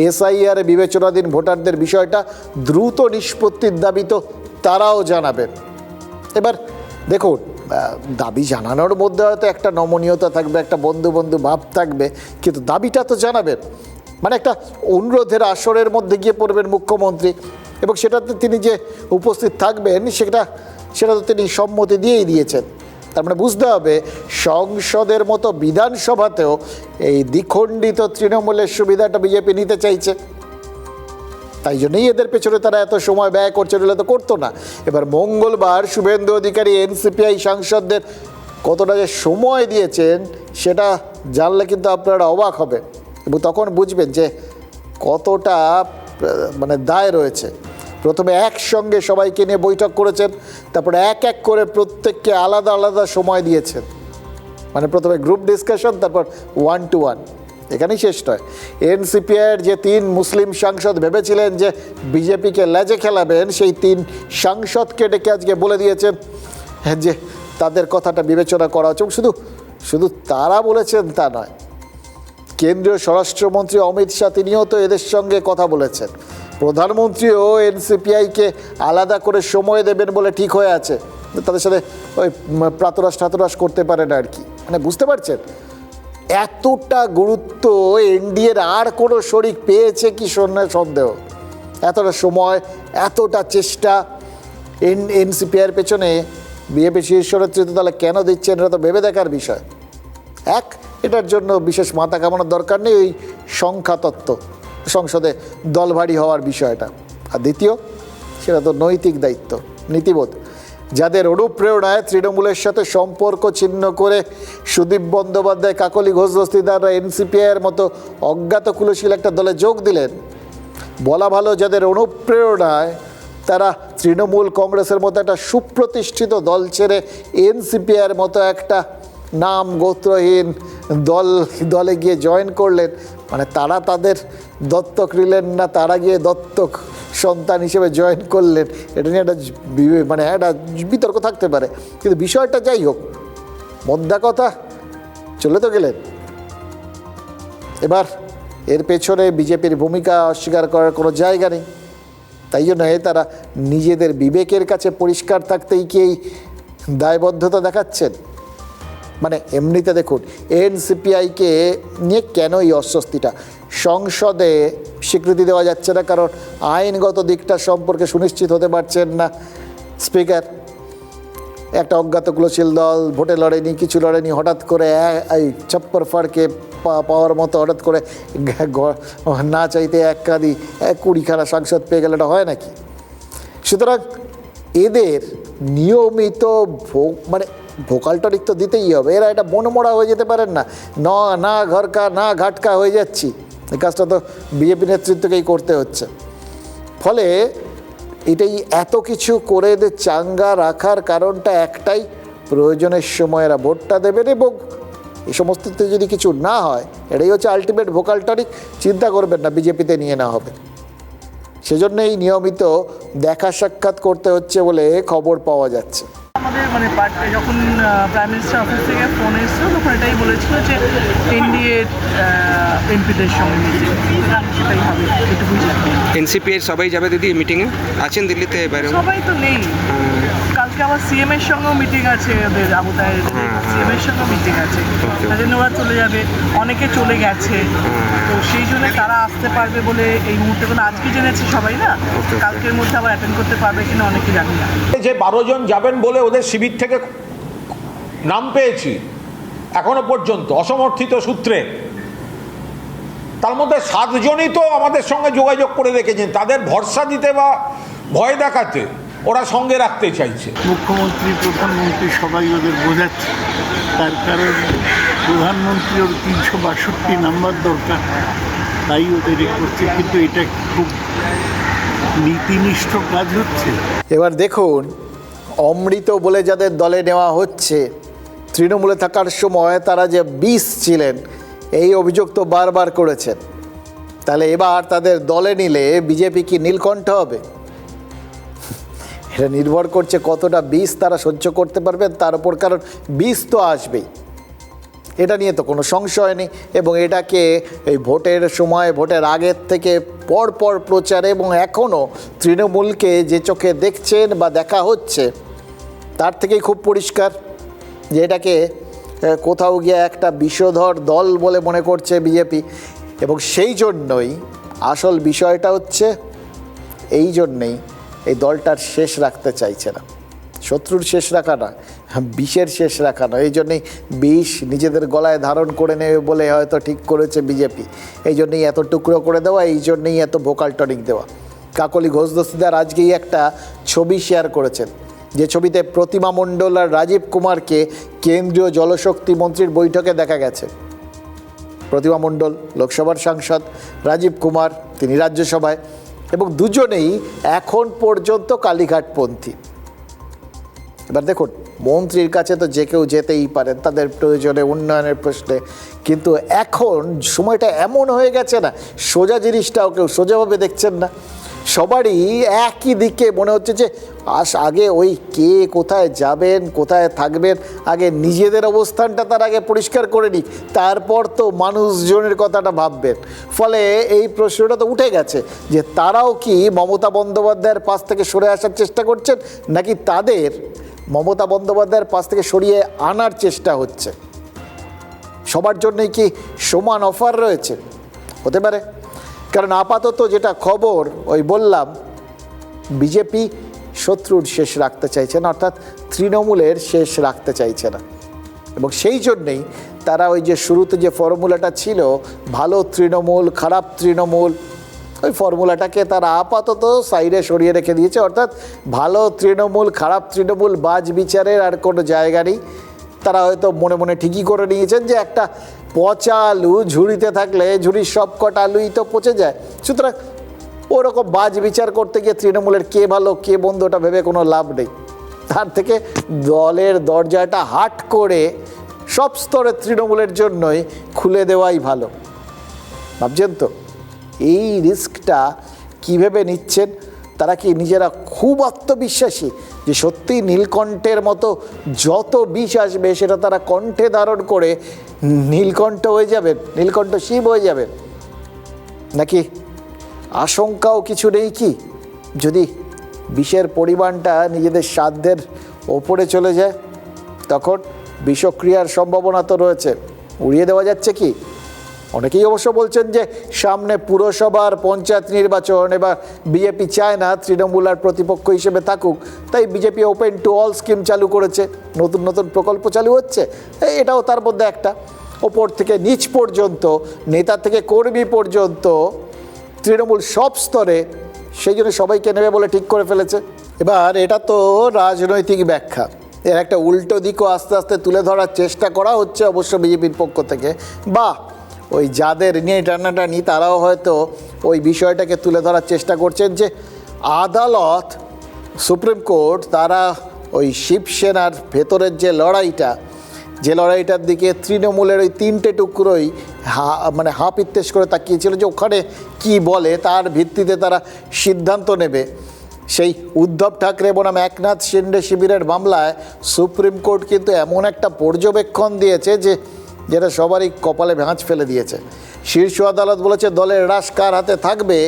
এসআইআর বিবেচনাধীন ভোটারদের বিষয়টা দ্রুত নিষ্পত্তির দাবি তো তারাও জানাবেন। এবার দেখুন, দাবি জানানোর মধ্যে হয়তো একটা নমনীয়তা থাকবে, একটা বন্ধু বন্ধু ভাব থাকবে, কিন্তু দাবিটা তো জানাবেন। মানে একটা অনুরোধের আসরের মধ্যে গিয়ে পড়বেন মুখ্যমন্ত্রী, এবং সেটাতে তিনি যে উপস্থিত থাকবেন সেটা তো তিনি সম্মতি দিয়েই দিয়েছেন। তার মানে বুঝতে হবে সংসদের মতো বিধানসভাতেও এই দ্বিখণ্ডিত তৃণমূলের সুবিধাটা বিজেপি নিতে চাইছে। তাই জন্যই এদের পেছনে তারা এত সময় ব্যয় করছে, বলে তো করতো না। এবার মঙ্গলবার শুভেন্দু অধিকারী এনসিপিআই সাংসদদের কতটা যে সময় দিয়েছেন সেটা জানলে কিন্তু আপনারা অবাক হবে, এবং তখন বুঝবেন যে কতটা মানে দায় রয়েছে। প্রথমে একসঙ্গে সবাইকে নিয়ে বৈঠক করেছেন, তারপরে এক এক করে প্রত্যেককে আলাদা আলাদা সময় দিয়েছেন। মানে প্রথমে গ্রুপ ডিসকাশন, তারপর 1-to-1, এখানেই শেষ নয়। এনসিপিআইয়ের যে 3 মুসলিম সাংসদ ভেবেছিলেন যে বিজেপিকে লেজে খেলাবেন, সেই 3 সাংসদকে ডেকে আজকে বলে দিয়েছেন যে তাদের কথাটা বিবেচনা করা হচ্ছে। শুধু তারা বলেছেন তা নয়, কেন্দ্রীয় স্বরাষ্ট্রমন্ত্রী অমিত শাহ তিনিও তো এদের সঙ্গে কথা বলেছেন। প্রধানমন্ত্রীও এনসিপিআইকে আলাদা করে সময় দেবেন বলে ঠিক হয়ে আছে, তাদের সাথে ওই প্রাতরাশ করতে পারে না আর কি। মানে বুঝতে পারছেন এতটা গুরুত্ব এনডিএর আর কোনো শরিক পেয়েছে কি সন্দেহ? এতটা সময়, এতটা চেষ্টা এনসিপিআইয়ের পেছনে বিজেপি শীর্ষ নেতৃত্ব তাহলে কেন দিচ্ছেন, এটা তো ভেবে দেখার বিষয়। এটার জন্য বিশেষ মাথা কামানোর দরকার নেই, ওই সংখ্যা তত্ত্ব, সংসদে দল ভারী হওয়ার বিষয়টা। আর দ্বিতীয়, সেটা তো নৈতিক দায়িত্ব, নীতিবোধ। যাদের অনুপ্রেরণায় তৃণমূলের সাথে সম্পর্ক ছিন্ন করে সুদীপ বন্দ্যোপাধ্যায়, কাকলি ঘোষ দস্তিদাররা এনসিপিআইয়ের মতো অজ্ঞাত কুলশীল একটা দলে যোগ দিলেন। বলা ভালো, যাদের অনুপ্রেরণায় তারা তৃণমূল কংগ্রেসের মতো একটা সুপ্রতিষ্ঠিত দল ছেড়ে এনসিপিআইয়ের মতো একটা নাম গোত্রহীন দলে গিয়ে জয়েন করলেন, মানে তারা তাদের দত্তক নিলেন না, তারা গিয়ে দত্তক সন্তান হিসেবে জয়েন করলেন, এটা নিয়ে একটা একটা বিতর্ক থাকতে পারে। কিন্তু বিষয়টা যাই হোক, মোদ্দা কথা, চলে তো গেলেন। এবার এর পেছনে বিজেপির ভূমিকা অস্বীকার করার কোনো জায়গা নেই। তাই জন্য তারা নিজেদের বিবেকের কাছে পরিষ্কার থাকতেই কি এই দায়বদ্ধতা দেখাচ্ছেন? মানে এমনিতে দেখুন, এনসিপিআইকে নিয়ে কেন এই অস্বস্তিটা? সংসদে স্বীকৃতি দেওয়া যাচ্ছে না কারণ আইনগত দিকটা সম্পর্কে সুনিশ্চিত হতে পারছেন না স্পিকার। একটা অজ্ঞাত কুলশীল দল ভোটে লড়েনি, কিছু লড়েনি, হঠাৎ করে এই ছাপ্পর ফাড়কে পাওয়ার মতো হঠাৎ করে না চাইতে এক কাঁদি 20খানা সাংসদ পেয়ে গেলে এটা হয় নাকি? সুতরাং এদের নিয়মিত ভোকাল টনিক তো দিতেই হবে। এরা এটা মনমরা হয়ে যেতে পারেন না, না ঘরকা না ঘাটকা হয়ে যাচ্ছি। এই কাজটা তো বিজেপি নেতৃত্বকেই করতে হচ্ছে। ফলে এটাই এত কিছু করে এদের চাঙ্গা রাখার কারণটা একটাই, প্রয়োজনের সময় এরা ভোটটা দেবেন এবং এই সমস্ততে যদি কিছু না হয়, এটাই হচ্ছে আলটিমেট ভোকাল টনিক। চিন্তা করবেন না, বিজেপিতে নিয়ে নেওয়া হবে। সেজন্যই নিয়মিত দেখা সাক্ষাৎ করতে হচ্ছে বলে খবর পাওয়া যাচ্ছে। আমাদের পার্টি যখন প্রাইম মিনিস্টার অফিস থেকে ফোন এসেছিল তখন এটাই বলেছিল যে এনডিএ এমপিদের সঙ্গে মিটিং, সেটাই হবে, এটুকুই জানি। এনসিপির সবাই যাবে দিদি মিটিংয়ে? আছেন দিল্লিতে? বাইরে সবাই তো নেই, কালকে আবার সিএম এর সঙ্গেও মিটিং আছে ওদের, আবুধায় সিএম এর সঙ্গেও মিটিং আছে, তার জন্য ওরা চলে যাবে। অনেকে চলে গেছে, তো সেই জন্য তারা আসতে পারবে বলে এই মুহূর্তে কোনো আজকে জেনেছে সবাই না, কালকের মধ্যে আবার অ্যাটেন্ড করতে পারবে কিনা অনেকে জানি না। যে 12 জন যাবেন বলে ওদের শিবির থেকে নাম পেয়েছি এখনো পর্যন্ত অসমর্থিত সূত্রে, তার মধ্যে 7 জনই তো আমাদের সঙ্গে যোগাযোগ করে রেখেছেন। তাদের ভরসা দিতে বা ভয় দেখাতে ওরা সঙ্গে রাখতে চাইছে। মুখ্যমন্ত্রী, প্রধানমন্ত্রী সবাই ওদের বোঝাচ্ছে, তার কারণ প্রধানমন্ত্রী ওর 362 নাম্বার দরকার, তাই ওদের করছে। কিন্তু এটা খুব নীতিনিষ্ঠ কাজ হচ্ছে। এবার দেখুন, অমৃত বলে যাদের দলে নেওয়া হচ্ছে, তৃণমূলে থাকার সময় তারা যে 20 ছিলেন, এই অভিযোগ তো বারবার করেছেন। তাহলে এবার তাদের দলে নিলে বিজেপি কি নীলকণ্ঠ হবে? এটা নির্ভর করছে কতটা 20 তারা সহ্য করতে পারবেন তার উপর, কারণ 20 তো আসবেই, এটা নিয়ে তো কোনো সংশয় নেই। এবং এটাকে এই ভোটের সময়, ভোটের আগের থেকে পরপর প্রচারে এবং এখনও তৃণমূলকে যে চোখে দেখছেন বা দেখা হচ্ছে, তার থেকেই খুব পরিষ্কার যে এটাকে কোথাও গিয়ে একটা বিষধর দল বলে মনে করছে বিজেপি। এবং সেই জন্যই আসল বিষয়টা হচ্ছে, এই জন্যেই এই দলটার শেষ রাখতে চাইছে না, শত্রুর শেষ রাখা না, বিষের শেষ রাখা না। এই জন্যেই বিষ নিজেদের গলায় ধারণ করে নেবে বলে হয়তো ঠিক করেছে বিজেপি। এই জন্যেই এত টুকরো করে দেওয়া, এই জন্যেই এত ভোকাল টনিক দেওয়া। কাকলি ঘোষ দস্তিদার আজকেই একটা ছবি শেয়ার করেছেন, যে ছবিতে প্রতিমা মণ্ডল আর রাজীব কুমারকে কেন্দ্রীয় জলশক্তি মন্ত্রীর বৈঠকে দেখা গেছে। প্রতিমা মণ্ডল লোকসভার সাংসদ, রাজীব কুমার তিনি রাজ্যসভায়, এবং দুজনেই এখন পর্যন্ত কালীঘাটপন্থী। এবার দেখুন, মন্ত্রীর কাছে তো যে কেউ যেতেই পারেন তাদের প্রয়োজনে, উন্নয়নের প্রশ্নে, কিন্তু এখন সময়টা এমন হয়ে গেছে না, সোজা জিনিসটাও কেউ সোজাভাবে দেখছেন না। সবারই একই দিকে মনে হচ্ছে যে আগে ওই কে কোথায় যাবেন, কোথায় থাকবেন, আগে নিজেদের অবস্থানটা তার আগে পরিষ্কার করে নিক, তারপর তো মানুষজনের কথাটা ভাববেন। ফলে এই প্রশ্নটা তো উঠে গেছে যে তারাও কি মমতা বন্দ্যোপাধ্যায়ের পাশ থেকে সরে আসার চেষ্টা করছেন, নাকি তাদের মমতা বন্দ্যোপাধ্যায়ের পাশ থেকে সরিয়ে আনার চেষ্টা হচ্ছে? সবার জন্যই কি সমান অফার রয়েছে? হতে পারে, কারণ আপাতত যেটা খবর, ওই বললাম, বিজেপি শত্রুর শেষ রাখতে চাইছে না, অর্থাৎ তৃণমূলের শেষ রাখতে চাইছে না। এবং সেই জন্যেই তারা ওই যে শুরুতে যে ফর্মুলাটা ছিল, ভালো তৃণমূল খারাপ তৃণমূল, ওই ফর্মুলাটাকে তারা আপাতত সাইডে সরিয়ে রেখে দিয়েছে, অর্থাৎ ভালো তৃণমূল খারাপ তৃণমূল বাজ বিচারের আর কোনো জায়গা নেই। তারা হয়তো মনে মনে ঠিকই করে নিয়েছেন যে একটা পচা আলু ঝুড়িতে থাকলে ঝুড়ির সব কটা আলুই তো পচে যায়, সুতরাং ওরকম বাজ বিচার করতে গিয়ে তৃণমূলের কে ভালো কে মন্দ ওটা ভেবে কোনো লাভ নেই। তার থেকে দলের দরজাটা হাট করে সব স্তরের তৃণমূলের জন্যই খুলে দেওয়াই ভালো। ভাবছেন তো এই রিস্কটা কীভাবে নিচ্ছেন? তারা কি নিজেরা খুব আত্মবিশ্বাসী যে সত্যিই নীলকণ্ঠের মতো যত বিষ আসবে সেটা তারা কণ্ঠে ধারণ করে নীলকণ্ঠ হয়ে যাবেন, নীলকণ্ঠ শিব হয়ে যাবেন? নাকি আশঙ্কাও কিছু নেই কি যদি বিষের পরিমাণটা নিজেদের সাধ্যের ওপরে চলে যায়? তখন বিষক্রিয়ার সম্ভাবনা তো রয়েছে, উড়িয়ে দেওয়া যাচ্ছে কি? অনেকেই অবশ্য বলছেন যে সামনে পুরসভার পঞ্চায়েত নির্বাচন, এবার বিজেপি চায় না তৃণমূল আর প্রতিপক্ষ হিসেবে থাকুক, তাই BJP open to all scheme চালু করেছে, নতুন নতুন প্রকল্প চালু হচ্ছে, এটাও তার মধ্যে একটা। ওপর থেকে নিচ পর্যন্ত, নেতা থেকে কর্মী পর্যন্ত তৃণমূল সব স্তরে সেই জন্য সবাইকে নেবে বলে ঠিক করে ফেলেছে। এবার এটা তো রাজনৈতিক ব্যাখ্যা, এর একটা উল্টো দিকও আস্তে আস্তে তুলে ধরার চেষ্টা করা হচ্ছে অবশ্য বিজেপির পক্ষ থেকে, বা ওই যাদের নিয়ে টানাটানি তারাও হয়তো ওই বিষয়টাকে তুলে ধরার চেষ্টা করছেন যে আদালত, সুপ্রিম কোর্ট তারা ওই শিবসেনার ভেতরের যে লড়াইটার দিকে তৃণমূলের ওই তিনটে টুকরোই মানে হাপিত্তেশ করে তাকিয়েছিল যে ওখানে কি বলে তার ভিত্তিতে তারা সিদ্ধান্ত নেবে। সেই উদ্ধব ঠাকরে বনাম একনাথ শিন্ডে শিবিরের মামলায় সুপ্রিম কোর্ট কিন্তু এমন একটা পর্যবেক্ষণ দিয়েছে যেটা সবারই কপালে ভাঁজ ফেলে দিয়েছে। শীর্ষ আদালত বলেছে দলের হ্রাস কার হাতে থাকবে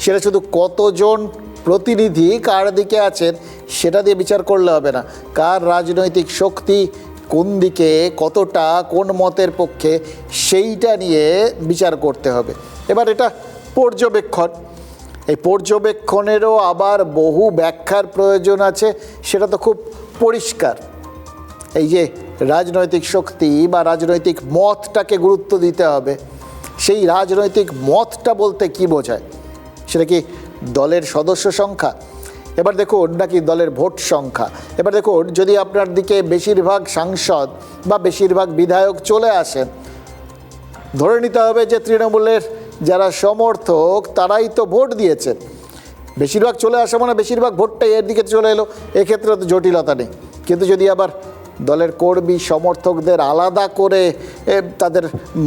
সেটা শুধু কতজন প্রতিনিধি কার দিকে আছেন সেটা দিয়ে বিচার করলে হবে না, কার রাজনৈতিক শক্তি কোন দিকে, কতটা, কোন মতের পক্ষে, সেইটা নিয়ে বিচার করতে হবে। এবার এটা পর্যবেক্ষণ, এই পর্যবেক্ষণেরও আবার বহু ব্যাখ্যার প্রয়োজন আছে, সেটা তো খুব পরিষ্কার। এই যে রাজনৈতিক শক্তি বা রাজনৈতিক মতটাকে গুরুত্ব দিতে হবে, সেই রাজনৈতিক মতটা বলতে কি বোঝায়? সেটা কি দলের সদস্য সংখ্যা? এবার দেখুন, নাকি দলের ভোট সংখ্যা? এবার দেখুন, যদি আপনার দিকে বেশিরভাগ সাংসদ বা বেশিরভাগ বিধায়ক চলে আসেন, ধরে নিতে হবে যে তৃণমূলের যারা সমর্থক তারাই তো ভোট দিয়েছেন। বেশিরভাগ চলে আসা মানে বেশিরভাগ ভোটটাই এর দিকে চলে এলো, এক্ষেত্রে তো জটিলতা নেই। কিন্তু যদি আবার দলের কর্মী সমর্থকদের আলাদা করে তাদের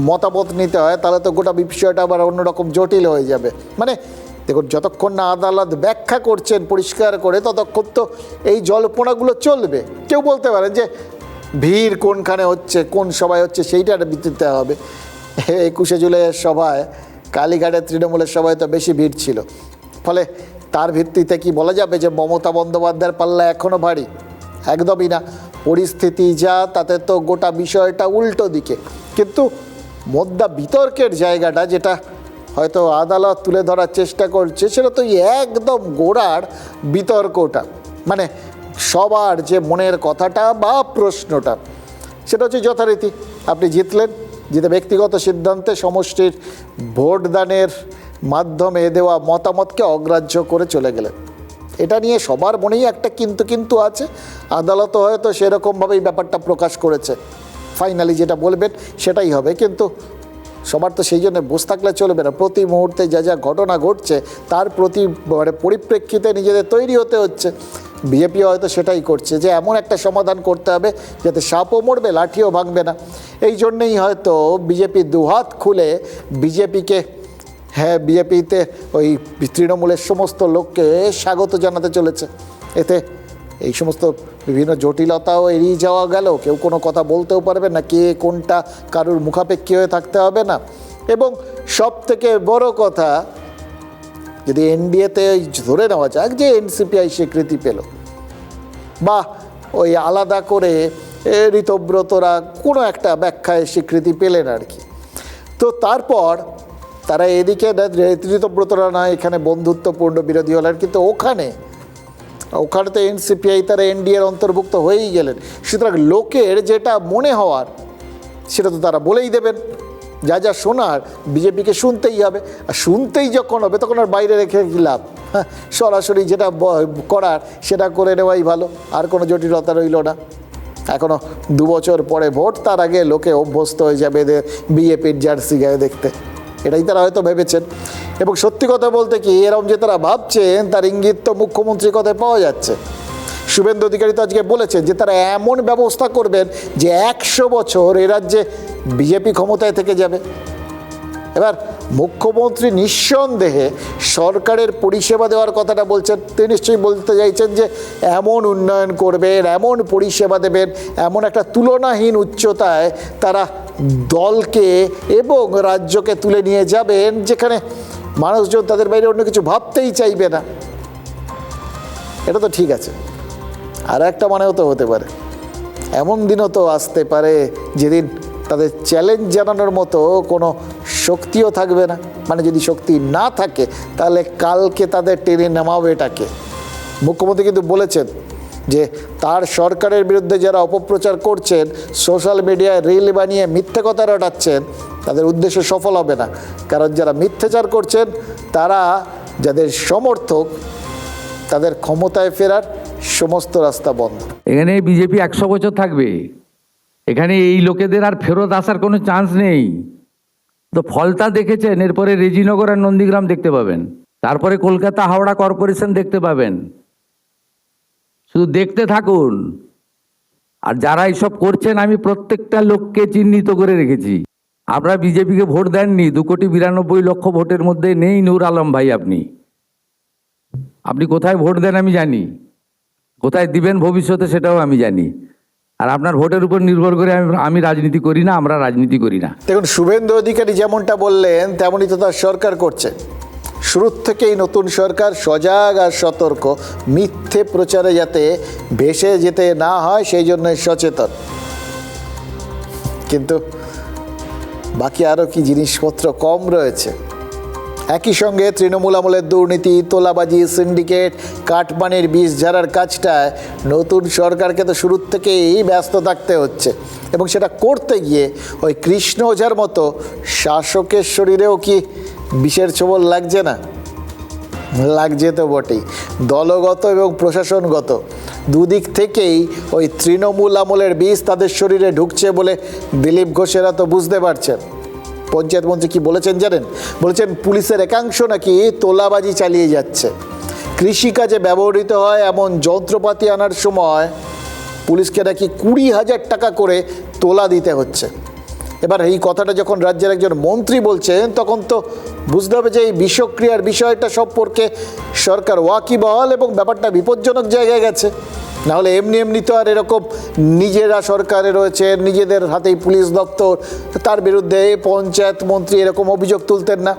মতামত নিতে হয়, তাহলে তো গোটা বিষয়টা আবার অন্যরকম জটিল হয়ে যাবে। মানে দেখুন, যতক্ষণ না আদালত ব্যাখ্যা করছেন পরিষ্কার করে, ততক্ষণ তো এই জল্পনাগুলো চলবে। কেউ বলতে পারেন যে ভিড় কোনখানে হচ্ছে, কোন সভায় হচ্ছে, সেইটার ভিত্তিতে হবে। 21শে জুলাইয়ের সভায়, কালীঘাটের তৃণমূলের সভায় তো বেশি ভিড় ছিল, ফলে তার ভিত্তিতে কি বলা যাবে যে মমতা বন্দ্যোপাধ্যায়ের পাল্লা এখনও ভারী? একদমই না। পরিস্থিতি যা, তাতে তো গোটা বিষয়টা উল্টো দিকে। কিন্তু মোদ্দা বিতর্কের জায়গাটা যেটা হয়তো আদালত তুলে ধরার চেষ্টা করছে, সেটা তো একদম গোড়ার বিতর্কটা, মানে সবার যে মনের কথাটা বা প্রশ্নটা, সেটা হচ্ছে যথারীতি আপনি জিতলেন, জিতে ব্যক্তিগত সিদ্ধান্তে সমষ্টির ভোটদানের মাধ্যমে দেওয়া মতামতকে অগ্রাহ্য করে চলে গেলেন। এটা নিয়ে সবার মনেই একটা কিন্তু আছে। আদালতও হয়তো সেরকমভাবেই ব্যাপারটা প্রকাশ করেছে, ফাইনালি যেটা বলবেন সেটাই হবে। কিন্তু সবার তো সেই জন্য বসে থাকলে চলবে না, প্রতি মুহূর্তে যা যা ঘটনা ঘটছে তার পরিপ্রেক্ষিতে নিজেদের তৈরি হতে হচ্ছে। বিজেপি হয়তো সেটাই করছে যে এমন একটা সমাধান করতে হবে যাতে সাপও মরবে, লাঠিও ভাঙবে না। এই জন্যেই হয়তো বিজেপি দুহাত খুলে বিজেপিতে ওই তৃণমূলের সমস্ত লোককে স্বাগত জানাতে চলেছে। এতে এই সমস্ত বিভিন্ন জটিলতাও এড়িয়ে যাওয়া গেল, কেউ কোনো কথা বলতেও পারবে না, কে কোনটা কারুর মুখাপেক্ষী হয়ে থাকতে হবে না। এবং সব থেকে বড় কথা, যদি এনডিএতে ধরে নেওয়া যাক যে এনসিপিআই স্বীকৃতি পেল, বা ওই আলাদা করে ঋতব্রতরা কোনো একটা ব্যাখ্যায় স্বীকৃতি পেলেন আর কি, তো তারপর তারা এদিকে ঋতব্রতরা না এখানে বন্ধুত্বপূর্ণ বিরোধী হলেন, কিন্তু ওখানে তো এনসিপিআই তারা এনডিএর অন্তর্ভুক্ত হয়েই গেলেন। সুতরাং লোকের যেটা মনে হওয়ার সেটা তো তারা বলেই দেবেন। যা যা শোনার বিজেপিকে শুনতেই হবে, আর শুনতেই যখন হবে তখন আর বাইরে রেখে কী লাভ? হ্যাঁ, সরাসরি যেটা করার সেটা করে নেওয়াই ভালো, আর কোনো জটিলতা রইল না। এখনও 2 বছর পরে ভোট, তার আগে লোকে অভ্যস্ত হয়ে যাবে এদের বিজেপির জার্সি গায়ে দেখতে, এটাই তারা হয়তো ভেবেছেন। এবং সত্যি কথা বলতে কি, এরকম যে তারা ভাবছেন তার ইঙ্গিত তো মুখ্যমন্ত্রীর কথায় পাওয়া যাচ্ছে। শুভেন্দু অধিকারী তো আজকে বলেছেন যে তারা এমন ব্যবস্থা করবেন যে 100 বছর এ রাজ্যে বিজেপি ক্ষমতায় থেকে যাবে। এবার মুখ্যমন্ত্রী নিঃসন্দেহে সরকারের পরিষেবা দেওয়ার কথাটা বলছেন, তিনি নিশ্চয়ই বলতে চাইছেন যে এমন উন্নয়ন করবেন, এমন পরিষেবা দেবেন, এমন একটা তুলনাহীন উচ্চতায় তারা দলকে এবং রাজ্যকে তুলে নিয়ে যাবেন যেখানে মানুষজন তাদের বাইরে অন্য কিছু ভাবতেই চাইবে না। এটা তো ঠিক আছে, আর একটা মানেও তো হতে পারে, এমন দিনও তো আসতে পারে যেদিন তাদের চ্যালেঞ্জ জানানোর মতো কোনো শক্তিও থাকবে না। মানে যদি শক্তি না থাকে তাহলে কালকে তাদের টেনে নামাবে এটাকে। মুখ্যমন্ত্রী কিন্তু বলেছেন যে তার সরকারের বিরুদ্ধে যারা অপপ্রচার করছেন, সোশ্যাল মিডিয়ায় রিল বানিয়ে মিথ্যে কথা রটাচ্ছেন, তাদের উদ্দেশ্য সফল হবে না। কারণ যারা মিথ্যাচার করছেন তারা যাদের সমর্থক, তাদের ক্ষমতায় ফেরার সমস্ত রাস্তা বন্ধ। এখানে বিজেপি 100 বছর থাকবে, এখানে এই লোকেদের আর ফেরত আসার কোনো চান্স নেই। তো ফলতা দেখেছেন, এরপরে রেজিনগর আর নন্দীগ্রাম দেখতে পাবেন, তারপরে কলকাতা হাওড়া কর্পোরেশন দেখতে পাবেন। শুধু দেখতে থাকুন। আর যারা এইসব করছেন আমি প্রত্যেকটা লোককে চিহ্নিত করে রেখেছি। আপনারা বিজেপিকে ভোট দেননি, 2,92,00,000 ভোটের মধ্যে নেই নূর আলম ভাই। আপনি কোথায় ভোট দেন আমি জানি, কোথায় দিবেন ভবিষ্যতে সেটাও আমি জানি। আর আপনার ভোটের উপর নির্ভর করে আমি রাজনীতি করি না, আমরা রাজনীতি করি না। দেখুন, শুভেন্দু অধিকারী যেমনটা বললেন তেমনই তো তার সরকার করছে। শুরুর থেকেই নতুন সরকার সজাগ আর সতর্ক, মিথ্যে প্রচারে যাতে ভেসে যেতে না হয় সেই জন্য সচেতন। কিন্তু বাকি আরও কি জিনিসপত্র কম রয়েছে। একই সঙ্গে তৃণমূল আমলের দুর্নীতি, তোলাবাজি, সিন্ডিকেট, কাটমানির বিষ ঝাড়ার কাজটায় নতুন সরকারকে তো শুরুর থেকেই ব্যস্ত থাকতে হচ্ছে। এবং সেটা করতে গিয়ে ওই কৃষ্ণ ওঝার মতো শাসকের শরীরেও কি বিষের ছোবল লাগছে না? লাগছে তো বটেই। দলগত এবং প্রশাসনগত দুদিক থেকেই ওই তৃণমূল আমলের বিষ তাদের শরীরে ঢুকছে বলে দিলীপ ঘোষেরা তো বুঝতে পারছেন। পঞ্চায়েত মন্ত্রী কি বলেছেন জানেন? বলেছেন পুলিশের একাংশ নাকি তোলাবাজি চালিয়ে যাচ্ছে। কৃষিকাজে ব্যবহৃত হয় এমন যন্ত্রপাতি আনার সময় পুলিশকে নাকি 20,000 টাকা করে তোলা দিতে হচ্ছে। এবার এই কথাটা যখন রাজ্যের একজন মন্ত্রী বলছেন তখন তো বুঝতে হবে যে এই বিষক্রিয়ার বিষয়টা সম্পর্কে সরকার ওয়াকিবহাল এবং ব্যাপারটা বিপজ্জনক জায়গায় গেছে। নাহলে এমনি এমনি তো আর এরকম নিজেরা সরকারে রয়েছে, নিজেদের হাতেই পুলিশ দপ্তর, তার বিরুদ্ধে পঞ্চায়েত মন্ত্রী এরকম অভিযোগ তুলতেন না।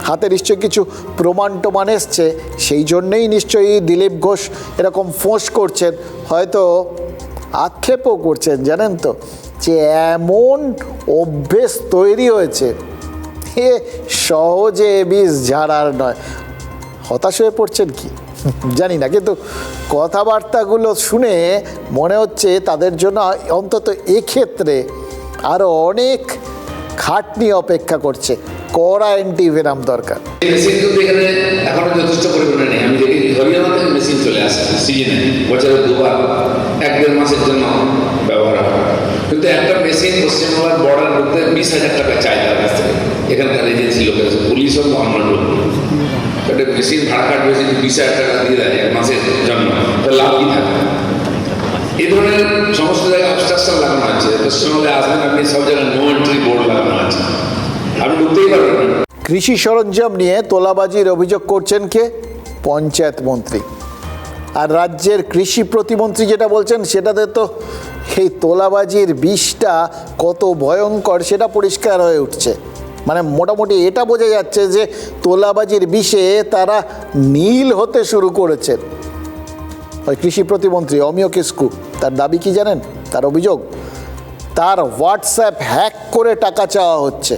হাতে নিশ্চয়ই কিছু প্রমাণ টমান এসছে, সেই জন্যেই নিশ্চয়ই দিলীপ ঘোষ এরকম ফোঁস করছেন, হয়তো আক্ষেপও করছেন জানেন তো, যে এমন অভ্যেস তৈরি হয়েছে এ সহজে বিষ ঝাড়ার নয়। হতাশ হয়ে পড়ছেন কি জানি না, কিন্তু কথাবার্তাগুলো শুনে মনে হচ্ছে তাদের জন্য অন্তত এক্ষেত্রে আরও অনেক খাটনি অপেক্ষা করছে, কড়া অ্যান্টিভেনাম দরকার। মেশিন কিন্তু এখানে এখনো যথেষ্ট পরিমাণে নেই। আমি দেখি হরিয়ানা থেকে মেশিন চলে আসে সিজনে, বছরে 2বার 1-1.5 মাসের জন্য ব্যবহার হয়। কিন্তু একটা মেশিন পশ্চিমবঙ্গের বর্ডার মধ্যে 20,000 টাকা চাই তার কাছ থেকে। এখানকার এজেন্সি লোকের পুলিশ হোক আমরা লোক, একটা মেশিন ভাড়া কাটবে, যদি 20,000 টাকা দিয়ে দেয় 1 মাসের জন্য, তার লাভ কি থাকে? এই ধরনের সমস্ত জায়গায় অবস্ট্রাকশন লাগানো আছে। পশ্চিমবঙ্গে আসবেন আপনি, সব জায়গায় নো এন্ট্রি বোর্ড লাগানো আছে, আপনি ঢুকতেই পারবেন না। কৃষি সরঞ্জাম নিয়ে তোলাবাজির অভিযোগ করছেন কে? পঞ্চায়েত মন্ত্রী। আর রাজ্যের কৃষি প্রতিমন্ত্রী যেটা বলছেন সেটাতে তো এই তোলাবাজির বিষটা কত ভয়ঙ্কর সেটা পরিষ্কার হয়ে উঠছে। মানে মোটামুটি এটা বোঝা যাচ্ছে যে তোলাবাজির বিষে তারা নীল হতে শুরু করেছেন। ওই কৃষি প্রতিমন্ত্রী অমিয় কিস্কু, তার দাবি কি জানেন? তার অভিযোগ তার হোয়াটসঅ্যাপ হ্যাক করে টাকা চাওয়া হচ্ছে।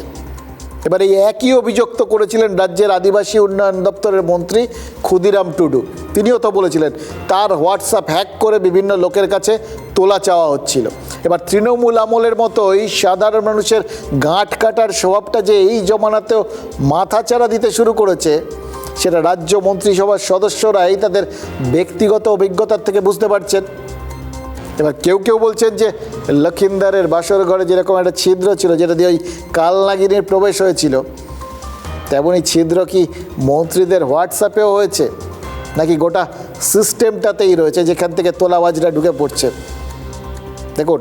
এবার এই একই অভিযোগ তো করেছিলেন রাজ্যের আদিবাসী উন্নয়ন দপ্তরের মন্ত্রী ক্ষুদিরাম টুডু। তিনিও তো বলেছিলেন তার হোয়াটসঅ্যাপ হ্যাক করে বিভিন্ন লোকের কাছে তোলা চাওয়া হচ্ছিল। এবার তৃণমূল আমলের মতোই সাধারণ মানুষের গাঁট কাটার স্বভাবটা যে এই জমানাতেও মাথাচাড়া দিতে শুরু করেছে, সেটা রাজ্য মন্ত্রিসভার সদস্যরাই তাদের ব্যক্তিগত অভিজ্ঞতার থেকে বুঝতে পারছেন। এবার কেউ কেউ বলছেন যে লখিন্দরের বাসর ঘরে যেরকম একটা ছিদ্র ছিল যেটা দিয়ে ওই কালনাগিনীর প্রবেশ হয়েছিল, তেমনই ছিদ্র কি মন্ত্রীদের হোয়াটসঅ্যাপেও হয়েছে, নাকি গোটা সিস্টেমটাতেই রয়েছে যেখান থেকে তোলাবাজরা ঢুকে পড়ছে? দেখুন,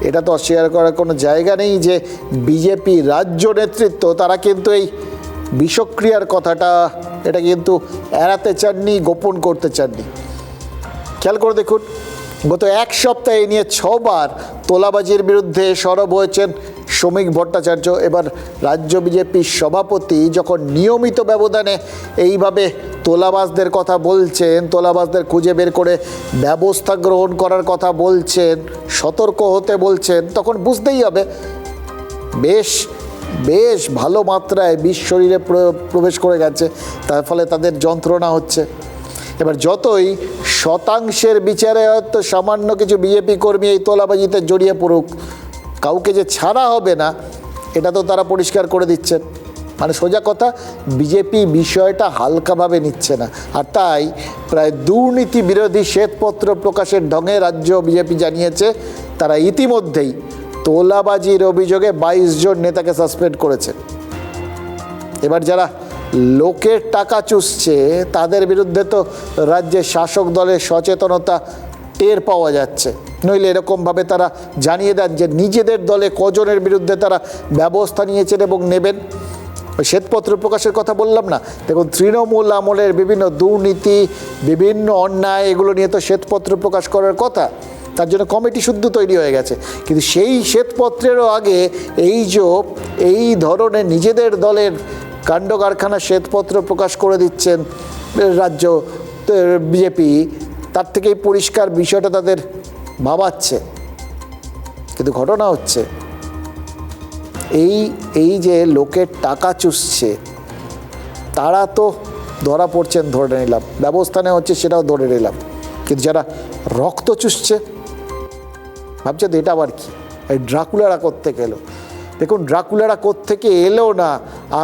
এটা তো অস্বীকার করার কোনো জায়গা নেই যে বিজেপি রাজ্য নেতৃত্ব তারা কিন্তু এই বিষক্রিয়ার কথাটা এটা কিন্তু এড়াতে চাননি, গোপন করতে চাননি। খেয়াল করে দেখুন, গত এক সপ্তাহে নিয়ে 6 বার তোলাবাজির বিরুদ্ধে সরব হয়েছেন শ্রমিক ভট্টাচার্য। এবার রাজ্য বিজেপির সভাপতি যখন নিয়মিত ব্যবধানে এইভাবে তোলাবাজদের কথা বলছেন, তোলাবাজদের খুঁজে বের করে ব্যবস্থা গ্রহণ করার কথা বলছেন, সতর্ক হতে বলছেন, তখন বুঝতেই হবে বেশ ভালো মাত্রায় বিষ শরীরে প্রবেশ করে গেছে, তার ফলে তাদের যন্ত্রণা হচ্ছে। এবার যতই শতাংশের বিচারে হয়তো সামান্য কিছু বিজেপি কর্মী এই তোলাবাজিতে জড়িয়ে পড়ুক, কাউকে যে ছাড়া হবে না এটা তো তারা পরিষ্কার করে দিচ্ছেন। মানে সোজা কথা, বিজেপি বিষয়টা হালকাভাবে নিচ্ছে না। আর তাই প্রায় দুর্নীতি বিরোধী শ্বেতপত্র প্রকাশের ঢঙে রাজ্য বিজেপি জানিয়েছে তারা ইতিমধ্যেই তোলাবাজির অভিযোগে 22 জন নেতাকে সাসপেন্ড করেছে। এবার যারা লোকের টাকা চুষছে তাদের বিরুদ্ধে তো রাজ্যের শাসক দলের সচেতনতা টের পাওয়া যাচ্ছে, নইলে এরকমভাবে তারা জানিয়ে দেন যে নিজেদের দলে কজনের বিরুদ্ধে তারা ব্যবস্থা নিয়েছেন এবং নেবেন। ওই শ্বেতপত্র প্রকাশের কথা বললাম না, দেখুন তৃণমূল আমলের বিভিন্ন দুর্নীতি, বিভিন্ন অন্যায়, এগুলো নিয়ে তো শ্বেতপত্র প্রকাশ করার কথা, তার জন্য কমিটি শুদ্ধ তৈরি হয়ে গেছে। কিন্তু সেই শ্বেতপত্রেরও আগে এই ধরনের নিজেদের দলের কাণ্ড কারখানা শ্বেতপত্র প্রকাশ করে দিচ্ছেন রাজ্য বিজেপি, তার থেকেই পরিষ্কার বিষয়টা তাদের ভাবাচ্ছে। কিন্তু ঘটনা হচ্ছে এই যে লোকের টাকা চুষছে তারা তো ধরা পড়ছেন, ধরে নিলাম, ব্যবস্থা নেওয়া হচ্ছে সেটাও ধরে নিলাম, কিন্তু যারা রক্ত চুষছে ভাবছে তো এটা আবার কি, এই ড্রাকুলারা কোত্থেকে এলো? দেখুন, ড্রাকুলারা কোত্থেকে এলো না,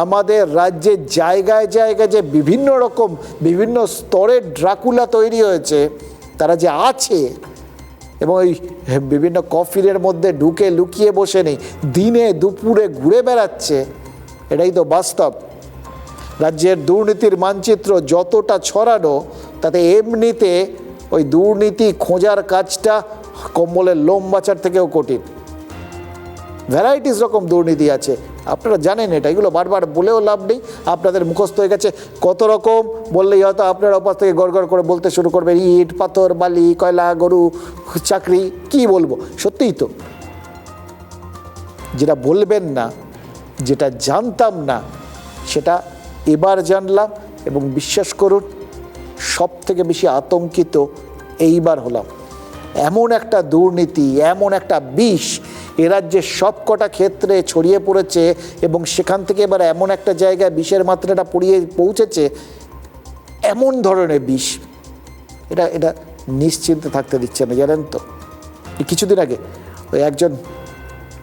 আমাদের রাজ্যে জায়গায় জায়গায় যে বিভিন্ন স্তরের ড্রাকুলা তৈরি হয়েছে তারা যে আছে, এবং ওই বিভিন্ন কফিনের মধ্যে ঢুকে লুকিয়ে বসে নেই, দিনে দুপুরে ঘুরে বেড়াচ্ছে, এটাই তো বাস্তব। রাজ্যের দুর্নীতির মানচিত্র যতটা ছড়ানো, তাতে এমনিতে ওই দুর্নীতি খোঁজার কাজটা কম্বলের লোম বাঁচার থেকেও কঠিন। ভ্যারাইটিস রকম দুর্নীতি আছে, আপনারা জানেন এটা, এগুলো বারবার বলেও লাভ নেই, আপনাদের মুখস্থ হয়ে গেছে। কত রকম বললেই হয়তো আপনারা ওপাশ থেকে গড়গড় করে বলতে শুরু করবেন, ইট পাথর বালি কয়লা গরু চাকরি, কি বলবো, সত্যিই তো। যেটা বলবেন না, যেটা জানতাম না, সেটা এবার জানলাম, এবং বিশ্বাস করুন সব থেকে বেশি আতঙ্কিত এইবার হলাম। এমন একটা দুর্নীতি, এমন একটা বিষ এ রাজ্যের সব কটা ক্ষেত্রে ছড়িয়ে পড়েছে, এবং সেখান থেকে এবার এমন একটা জায়গায় বিষের মাত্রাটা পৌঁছেছে, এমন ধরনের বিষ, এটা নিশ্চিন্তে থাকতে দিচ্ছে না, জানেন তো। কিছুদিন আগে ওই একজন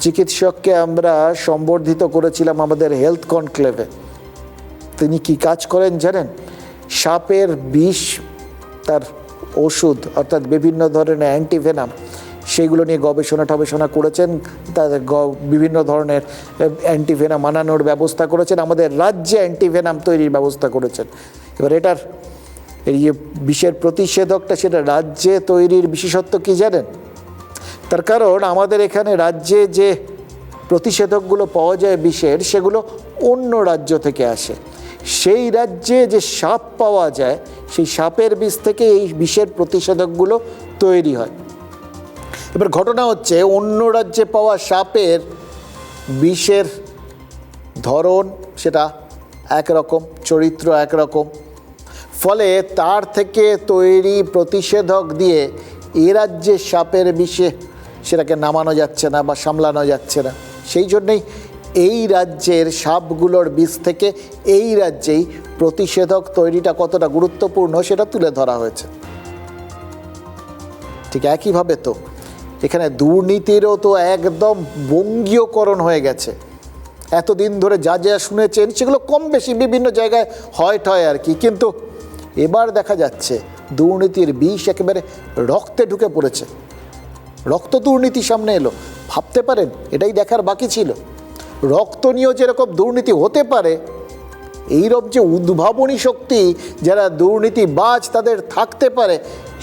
চিকিৎসককে আমরা সম্বর্ধিত করেছিলাম আমাদের হেলথ কনক্লেভে। তিনি কি কাজ করেন জানেন? সাপের বিষ, তার ওষুধ, অর্থাৎ বিভিন্ন ধরনের অ্যান্টিভেনাম, সেইগুলো নিয়ে গবেষণা করেছেন, তাদের বিভিন্ন ধরনের অ্যান্টিভেনাম আনানোর ব্যবস্থা করেছেন, আমাদের রাজ্যে অ্যান্টিভেনাম তৈরির ব্যবস্থা করেছেন। এবার এই যে বিষের প্রতিষেধকটা, সেটা রাজ্যে তৈরির বিশেষত্ব কি জানেন? তার কারণ আমাদের এখানে রাজ্যে যে প্রতিষেধকগুলো পাওয়া যায় বিষের, সেগুলো অন্য রাজ্য থেকে আসে। সেই রাজ্যে যে সাপ পাওয়া যায়, সেই সাপের বিষ থেকে এই বিষের প্রতিষেধকগুলো তৈরি হয়। এবার ঘটনা হচ্ছে, অন্য রাজ্যে পাওয়া সাপের বিষের ধরন সেটা একরকম, চরিত্র একরকম, ফলে তার থেকে তৈরি প্রতিষেধক দিয়ে এ রাজ্যের সাপের বিষে সেটাকে নামানো যাচ্ছে না বা সামলানো যাচ্ছে না। সেই জন্যেই এই রাজ্যের সাপগুলোর বিষ থেকে এই রাজ্যেই প্রতিষেধক তৈরিটা কতটা গুরুত্বপূর্ণ সেটা তুলে ধরা হয়েছে। ঠিক একইভাবে তো এখানে দুর্নীতিরও তো একদম বঙ্গীয়করণ হয়ে গেছে। এতদিন ধরে যা যা শুনেছেন সেগুলো কম বেশি বিভিন্ন জায়গায় হয় আর কি, কিন্তু এবার দেখা যাচ্ছে দুর্নীতির বিষ একেবারে রক্তে ঢুকে পড়েছে। রক্ত দুর্নীতি সামনে এলো, ভাবতে পারেন এটাই দেখার বাকি ছিল। রক্ত নিয়েও যেরকম দুর্নীতি হতে পারে, এইরকম যে উদ্ভাবনী শক্তি যারা দুর্নীতিবাজ তাদের থাকতে পারে,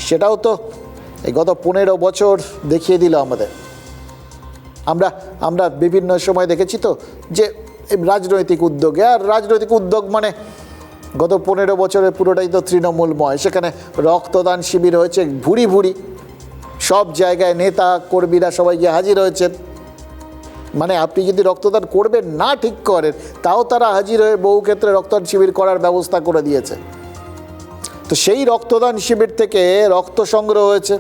সেটাও তো এই গত 15 বছর দেখিয়ে দিল আমাদের। আমরা বিভিন্ন সময় দেখেছি তো যে রাজনৈতিক উদ্যোগে, আর রাজনৈতিক উদ্যোগ মানে গত 15 বছরের পুরোটাই তো তৃণমূলময়। সেখানে রক্তদান শিবির হয়েছে ভুরি ভুরি, সব জায়গায় নেতা কর্মীরা সবাই গিয়ে হাজির হয়েছেন। মানে আপনি যদি রক্তদান করবেন না ঠিক করেন, তাও তারা হাজির হয়ে বহু ক্ষেত্রে রক্তদান শিবির করার ব্যবস্থা করে দিয়েছে। তো সেই রক্তদান শিবির থেকে রক্ত সংগ্রহ হয়েছে,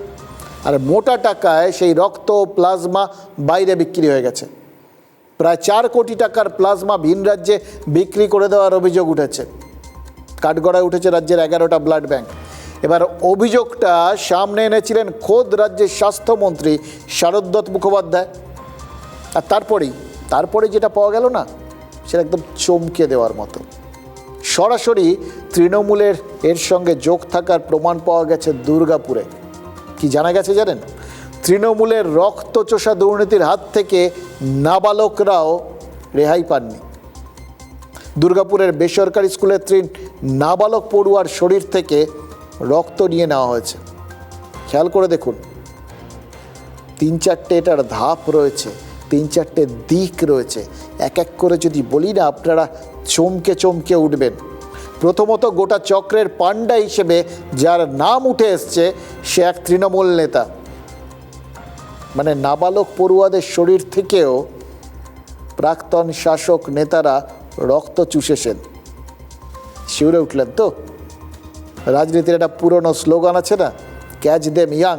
আর মোটা টাকায় সেই রক্ত প্লাজমা বাইরে বিক্রি হয়ে গেছে। প্রায় 4 কোটি টাকার প্লাজমা ভিন রাজ্যে বিক্রি করে দেওয়ার অভিযোগ উঠেছে। কাঠগড়ায় উঠেছে রাজ্যের 11টা ব্লাড ব্যাংক। এবার অভিযোগটা সামনে এনেছিলেন খোদ রাজ্যের স্বাস্থ্যমন্ত্রী শারদ মুখোপাধ্যায়। আর তারপরে যেটা পাওয়া গেল না, সেটা একদম চমকে দেওয়ার মতো। সরাসরি তৃণমূলের এর সঙ্গে যোগ থাকার প্রমাণ পাওয়া গেছে দুর্গাপুরে। কি জানা গেছে জানেন? তৃণমূলের রক্তচোষা দুর্নীতির হাত থেকে নাবালকরাও রেহাই পাননি। দুর্গাপুরের বেসরকারি স্কুলের 3 নাবালক পড়ুয়ার শরীর থেকে রক্ত নিয়ে নেওয়া হয়েছে। খেয়াল করে দেখুন, 3-4টে এটার ধাপ রয়েছে, 3-4টে দিক রয়েছে। এক এক করে যদি বলি না, আপনারা চমকে উঠবেন। প্রথমত, গোটা চক্রের পাণ্ডা হিসেবে যার নাম উঠে এসছে, সে এক তৃণমূল নেতা। মানে নাবালক পড়ুয়াদের শরীর থেকেও প্রাক্তন শাসক নেতারা রক্ত চুষেছেন। শিউরে উঠলেন তো? রাজনীতির একটা পুরনো স্লোগান আছে না, ক্যাচ দেম ইয়াং।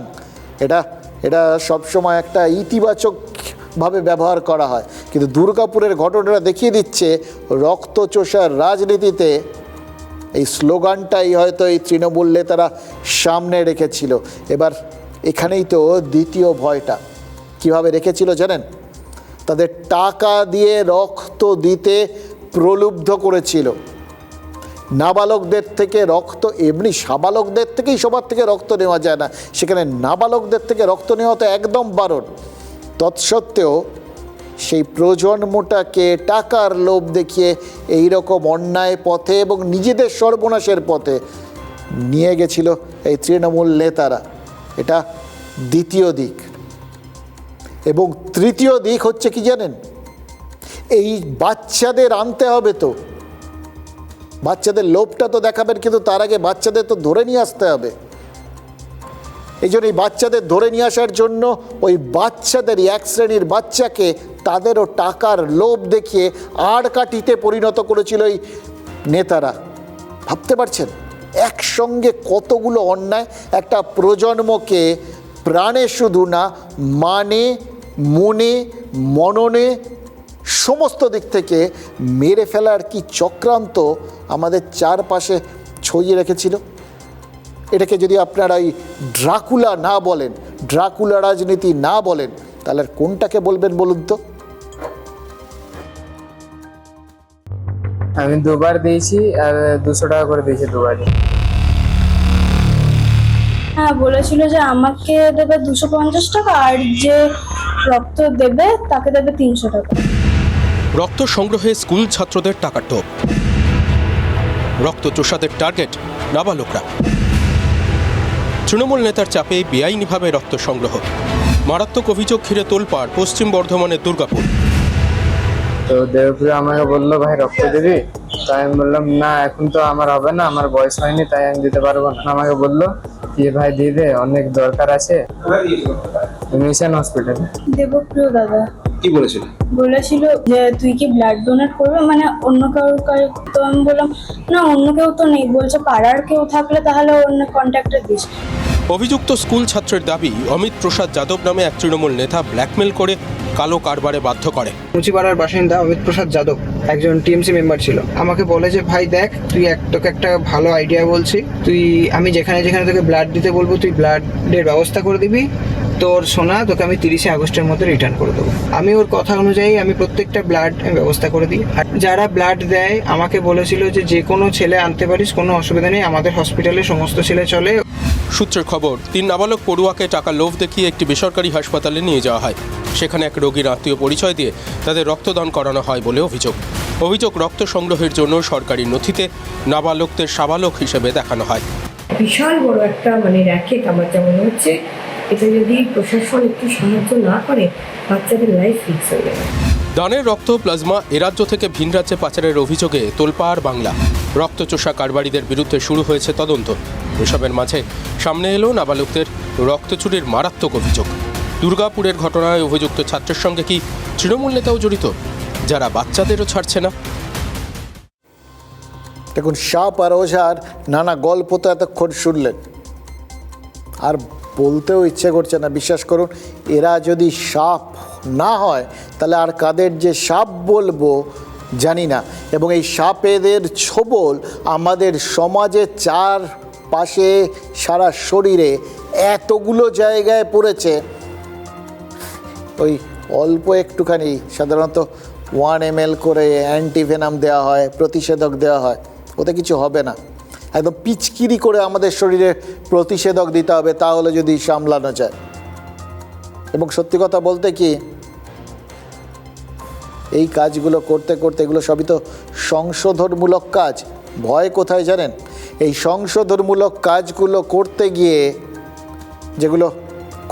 এটা সবসময় একটা ইতিবাচকভাবে ব্যবহার করা হয়, কিন্তু দুর্গাপুরের ঘটনাটা দেখিয়ে দিচ্ছে রক্তচোষার রাজনীতিতে এই স্লোগানটাই হয়তো এই তৃণমূল নেতারা সামনে রেখেছিল। এবার এখানেই তো দ্বিতীয় ভয়টা। কিভাবে রেখেছিল জানেন? তাদের টাকা দিয়ে রক্ত দিতে প্রলুব্ধ করেছিল। নাবালকদের থেকে রক্ত, এমনি সাবালকদের থেকেই সবার থেকে রক্ত নেওয়া যায় না, সেখানে নাবালকদের থেকে রক্ত নেওয়া তো একদম বারণ। তৎসত্ত্বেও সেই প্রজন্মটাকে টাকার লোভ দেখিয়ে এই রকম অন্যায় পথে এবং নিজেদের সর্বনাশের পথে নিয়ে গেছিল এই তৃণমূল নেতারা। এটা দ্বিতীয় দিক। এবং তৃতীয় দিক হচ্ছে কি জানেন? এই বাচ্চাদের আনতে হবে তো, বাচ্চাদের লোভটা তো দেখাবেন, কিন্তু তার আগে বাচ্চাদের তো ধরে নিয়ে আসতে হবে। এই জন্য এই বাচ্চাদের ধরে নিয়ে আসার জন্য ওই বাচ্চাদেরই, এক শ্রেণীর বাচ্চাকে তাদেরও টাকার লোভ দেখিয়ে আড়কাঠিতে পরিণত করেছিল এই নেতারা। ভাবতে পারছেন একসঙ্গে কতগুলো অন্যায়? একটা প্রজন্মকে প্রাণে শুধু না, মানে, মনে, মননে, সমস্ত দিক থেকে মেরে ফেলার কি চক্রান্ত আমাদের চারপাশে ছড়িয়ে রেখেছিল। এটাকে যদি আপনারা এই ড্রাকুলা না বলেন, ড্রাকুলা রাজনীতি না বলেন, তাহলে কোনটাকে বলবেন বলুন তো? আমি 2বার দিয়েছি, আর 200 টাকা করে দিয়েছি 2বারই। হ্যাঁ, বলেছিল যে আমাকে দেবে 250 টাকা, আর যে রক্ত দেবে তাকে দেবে 300 টাকা। রক্ত সংগ্রহে স্কুল ছাত্রদের টাকার টোপ, রক্তচোষাদের টার্গেট নাবালকরা। তৃণমূল নেতার চাপে বেআইনিভাবে রক্ত সংগ্রহ, মারাত্মক অভিযোগ ঘিরে তোলপাড় পশ্চিম বর্ধমানের দুর্গাপুর। তো দেবপ্রিয় আমাকে বললো, ভাই রক্ত দিবি? তাই আমি বললাম, না এখন তো আমার হবে না, আমার বয়স হয়নি, তাই আমি দিতে পারবো না। আমাকে বললো, কি ভাই দিয়ে দে, অনেক দরকার আছে। মিশন হসপিটালে। দেবপ্রিয় দাদা কি বলেছিল? বলেছিল যে তুই কি ব্লাড ডোনেট করবে, মানে অন্য কারোর। তো আমি বললাম, না অন্য কেউ তো নেই। বলছে পাড়ার কেউ থাকলে তাহলে অন্য কন্ট্যাক্টে দিস। অভিযুক্ত স্কুল ছাত্রের দাবি, অমিত প্রসাদ যাদব নামে এক তৃণমূল নেতা ব্ল্যাকমেল করে কালো কারবারে বাধ্য করে। মুচিপাড়ার বাসিন্দা অমিত প্রসাদ যাদব একজন টিএমসি মেম্বার ছিল। আমাকে বলে যে ভাই দেখ, তোকে একটা ভালো আইডিয়া বলছি, আমি যেখানে যেখানে তোকে ব্লাড দিতে বলবো তুই ব্লাডের ব্যবস্থা করে দিবি, তোর সোনা তোকে আমি 30 আগস্টের মধ্যে রিটার্ন করে দেবো। আমি ওর কথা অনুযায়ী আমি প্রত্যেকটা ব্লাড ব্যবস্থা করে দিই। আর যারা ব্লাড দেয় আমাকে বলেছিল যে কোনো ছেলে আনতে পারিস, কোনো অসুবিধা নেই, আমাদের হসপিটালে সমস্ত ছেলে চলে। সূত্রের খবর, 3 নাবালক পড়ুয়াকে টাকা লোভ দেখিয়ে একটি বেসরকারি হাসপাতালে নিয়ে যাওয়া হয়। সেখানে এক রোগীর আত্মীয় পরিচয় দিয়ে তাদের রক্তদান করানো হয় বলে অভিযোগ রক্ত সংগ্রহের জন্য সরকারি নথিতে নাবালকদের সাবালক হিসেবে দেখানো হয়। বিশাল বড় একটা র্যাকেট আমার যা মনে হচ্ছে। এটা যদি প্রশাসন একটু সাহায্য না করে বাচ্চাদের লাইফ ফিক্স হয়ে যাবে। দানের রক্ত প্লাজমা এ রাজ্য থেকে ভিন রাজ্যে পাচারের অভিযোগে তোলপাড় বাংলা। রক্তচোষা কারবারিদের বিরুদ্ধে শুরু হয়েছে তদন্ত। এসবের মাঝে সামনে এলো নাবালকদের রক্ত চুরির মারাত্মক অভিযোগ। দুর্গাপুরের ঘটনায় অভিযুক্ত ছাত্রের সঙ্গে কি তৃণমূল নেতাও জড়িত, যারা বাচ্চাদেরও ছাড়ছে না? দেখুন, সাপ আর ওঝার নানা গল্প তো এতক্ষণ শুনলেন, আর বলতেও ইচ্ছে করছে না। বিশ্বাস করুন, এরা যদি সাপ না হয় তাহলে আর কাদের যে সাপ বলবো জানি না। এবং এই সাপেদের ছোবল আমাদের সমাজে চারপাশে সারা শরীরে এতগুলো জায়গায় পড়েছে। ওই অল্প একটুখানি সাধারণত 1 ml করে অ্যান্টিভেনাম দেওয়া হয়, প্রতিষেধক দেওয়া হয়, ওতে কিছু হবে না। একদম পিচকিরি করে আমাদের শরীরে প্রতিষেধক দিতে হবে, তাহলে যদি সামলানো যায়। এবং সত্যি কথা বলতে কি, এই কাজগুলো করতে করতে এগুলো সবই তো সংশোধনমূলক কাজ। ভয় কোথায় জানেন? এই সংশোধনমূলক কাজগুলো করতে গিয়ে যেগুলো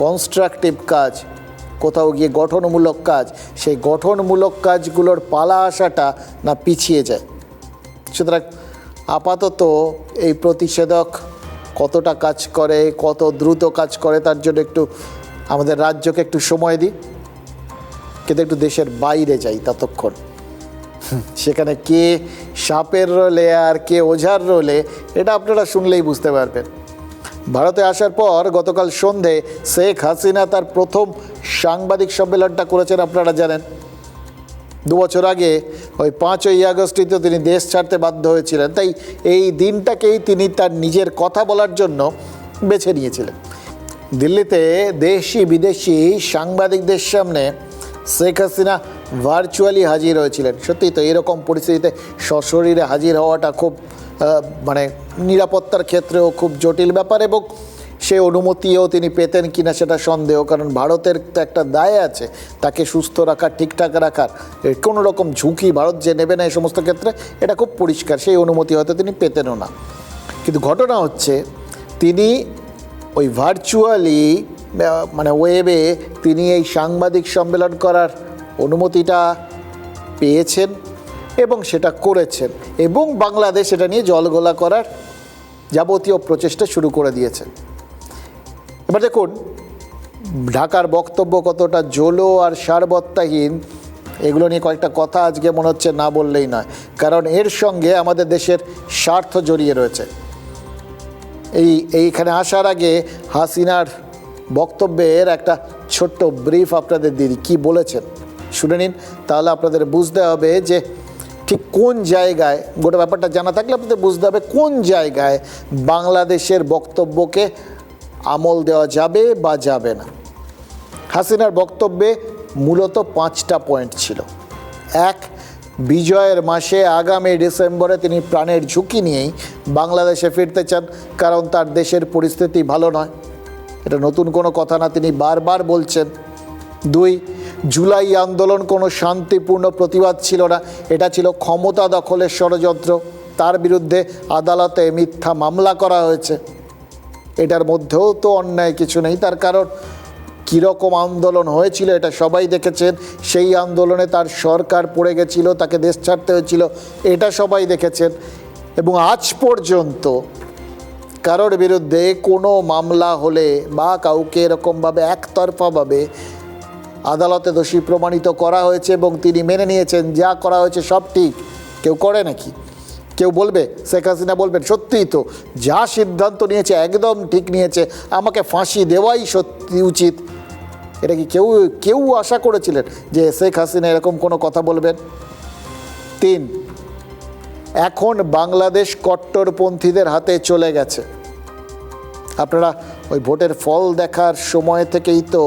কনস্ট্রাকটিভ কাজ, কোথাও গিয়ে গঠনমূলক কাজ, সেই গঠনমূলক কাজগুলোর পালা আসাটা না পিছিয়ে যায়। সুতরাং আপাতত এই প্রতিষেধক কতটা কাজ করে, কত দ্রুত কাজ করে, তার জন্য একটু আমাদের রাজ্যকে একটু সময় দিই, কিন্তু একটু দেশের বাইরে যাই ততক্ষণ। সেখানে কে সাপের রোলে আর কে ওঝার রোলে, এটা আপনারা শুনলেই বুঝতে পারবেন। ভারতে আসার পর গতকাল সন্ধে শেখ হাসিনা তার প্রথম সাংবাদিক সম্মেলনটা করেছেন, আপনারা জানেন। 2 বছর আগে ওই 5ই আগস্টই তো তিনি দেশ ছাড়তে বাধ্য হয়েছিলেন। তাই এই দিনটাকেই তিনি তার নিজের কথা বলার জন্য বেছে নিয়েছিলেন। দিল্লিতে দেশি বিদেশি সাংবাদিকদের সামনে শেখ হাসিনা ভার্চুয়ালি হাজির হয়েছিলেন। সত্যি তো এরকম পরিস্থিতিতে সশরীরে হাজির হওয়াটা খুব নিরাপত্তার ক্ষেত্রেও খুব জটিল ব্যাপার, এবং সে অনুমতিও তিনি পেতেন কিনা সেটা সন্দেহ। কারণ ভারতের তো একটা দায় আছে তাকে সুস্থ রাখার, ঠিকঠাক রাখার। কোনো রকম ঝুঁকি ভারত যে নেবে না এই সমস্ত ক্ষেত্রে, এটা খুব পরিষ্কার। সেই অনুমতি হয়তো তিনি পেতেনও না। কিন্তু ঘটনা হচ্ছে, তিনি ওই ভার্চুয়ালি ওয়েবে তিনি এই সাংবাদিক সম্মেলন করার অনুমতিটা পেয়েছেন এবং সেটা করেছেন, এবং বাংলাদেশ এটা নিয়ে জলঘোলা করার যাবতীয় প্রচেষ্টা শুরু করে দিয়েছে। এবার দেখুন, ঢাকার বক্তব্য কতটা জোলো আর সারবত্তাহীন, এগুলো নিয়ে কয়েকটা কথা আজকে মনে হচ্ছে না বললেই নয়, কারণ এর সঙ্গে আমাদের দেশের স্বার্থ জড়িয়ে রয়েছে। এইখানে আসার আগে হাসিনার বক্তব্যের একটা ছোট্ট ব্রিফ আপনাদের দিদি কী বলেছেন শুনে নিন, তাহলে আপনাদের বুঝতে হবে যে ঠিক কোন জায়গায়, গোটা ব্যাপারটা জানা থাকলে আপনাদের বুঝতে হবে কোন জায়গায় বাংলাদেশের বক্তব্যকে আমল দেওয়া যাবে বা যাবে না। হাসিনার বক্তব্যে মূলত 5টা পয়েন্ট ছিল। 1, বিজয়ের মাসে আগামী ডিসেম্বরে তিনি প্রাণের ঝুঁকি নিয়েই বাংলাদেশে ফিরতে চান, কারণ তার দেশের পরিস্থিতি ভালো নয়। এটা নতুন কোনো কথা না, তিনি বারবার বলছেন। 2, জুলাই আন্দোলন কোনো শান্তিপূর্ণ প্রতিবাদ ছিল না, এটা ছিল ক্ষমতা দখলের ষড়যন্ত্র। তার বিরুদ্ধে আদালতে মিথ্যা মামলা করা হয়েছে। এটার মধ্যেও তো অন্যায় কিছু নেই, তার কারণ কীরকম আন্দোলন হয়েছিল এটা সবাই দেখেছেন। সেই আন্দোলনে তার সরকার পড়ে গেছিল, তাকে দেশ ছাড়তে হয়েছিল, এটা সবাই দেখেছেন। এবং আজ পর্যন্ত কারোর বিরুদ্ধে কোনো মামলা হলে বা কাউকে এরকমভাবে একতরফাভাবে আদালতে দোষী প্রমাণিত করা হয়েছে এবং তিনি মেনে নিয়েছেন যা করা হয়েছে সব ঠিক। কেউ করে নাকি? কেউ বলবে, শেখ হাসিনা বলবেন সত্যিই তো যা সিদ্ধান্ত নিয়েছে একদম ঠিক নিয়েছে, আমাকে ফাঁসি দেওয়াই সত্যি উচিত? এটা কি কেউ আশা করেছিলেন যে শেখ হাসিনা এরকম কোনো কথা বলবেন? 3, এখন বাংলাদেশ কট্টরপন্থীদের হাতে চলে গেছে। আপনারা ওই ভোটের ফল দেখার সময় থেকেই তো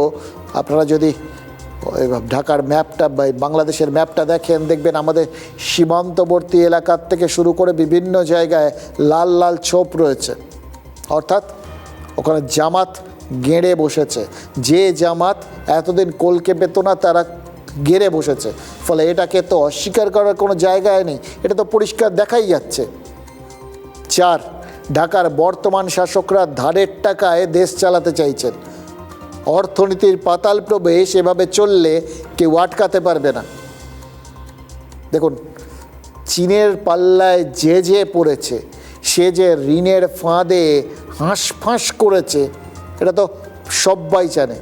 আপনারা যদি ঢাকার ম্যাপটা বা বাংলাদেশের ম্যাপটা দেখেন, দেখবেন আমাদের সীমান্তবর্তী এলাকার থেকে শুরু করে বিভিন্ন জায়গায় লাল লাল ছোপ রয়েছে, অর্থাৎ ওখানে জামাত গেঁড়ে বসেছে। যে জামাত এতদিন কলকে পেত না তারা গেড়ে বসেছে, ফলে এটাকে তো অস্বীকার করার কোনো জায়গায় নেই, এটা তো পরিষ্কার দেখাই যাচ্ছে। 4, ঢাকার বর্তমান শাসকরা ধারের টাকায় দেশ চালাতে চাইছেন। অর্থনীতির পাতাল প্রবেশ এভাবে চললে কেউ আটকাতে পারবে না। দেখুন, চীনের পাল্লায় যে পড়েছে, সে যে ঋণের ফাঁদে হাঁসফাঁস করেছে, এটা তো সবাই জানে।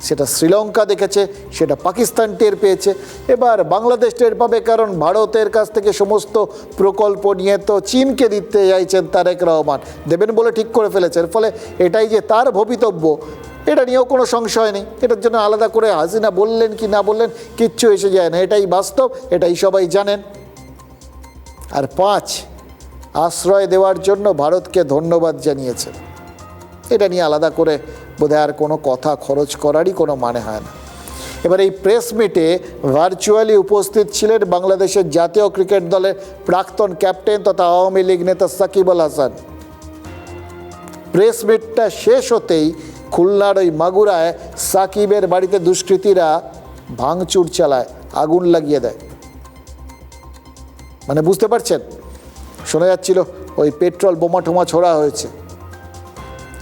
সেটা শ্রীলঙ্কা দেখেছে, সেটা পাকিস্তান টের পেয়েছে, এবার বাংলাদেশ টের পাবে, কারণ ভারতের কাছ থেকে সমস্ত প্রকল্প নিয়ে তো চীনকে দিতে চাইছেন তারেক রহমান, দেবেন বলে ঠিক করে ফেলেছেন। ফলে এটাই যে তার ভবিতব্য, এটা নিয়েও কোনো সংশয় নেই। এটার জন্য আলাদা করে হাসিনা বললেন কি না বললেন কিচ্ছু এসে যায় না, এটাই বাস্তব, এটাই সবাই জানেন। আর 5, আশ্রয় দেওয়ার জন্য ভারতকে ধন্যবাদ জানিয়েছেন। এটা নিয়ে আলাদা করে বোধহয় আর কোনো কথা খরচ করারই কোনো মানে হয় না। এবার এই প্রেস মিটে ভার্চুয়ালি উপস্থিত ছিলেন বাংলাদেশের জাতীয় ক্রিকেট দলের প্রাক্তন ক্যাপ্টেন তথা আওয়ামী লীগ নেতা সাকিব আল হাসান। প্রেস মিটটা শেষ হতেই খুলনার ওই মাগুরায় সাকিবের বাড়িতে দুষ্কৃতীরা ভাঙচুর চালায়, আগুন লাগিয়ে দেয়। মানে বুঝতে পারছেন, শোনা যাচ্ছিল ওই পেট্রোল বোমা টোমা ছোড়া হয়েছে।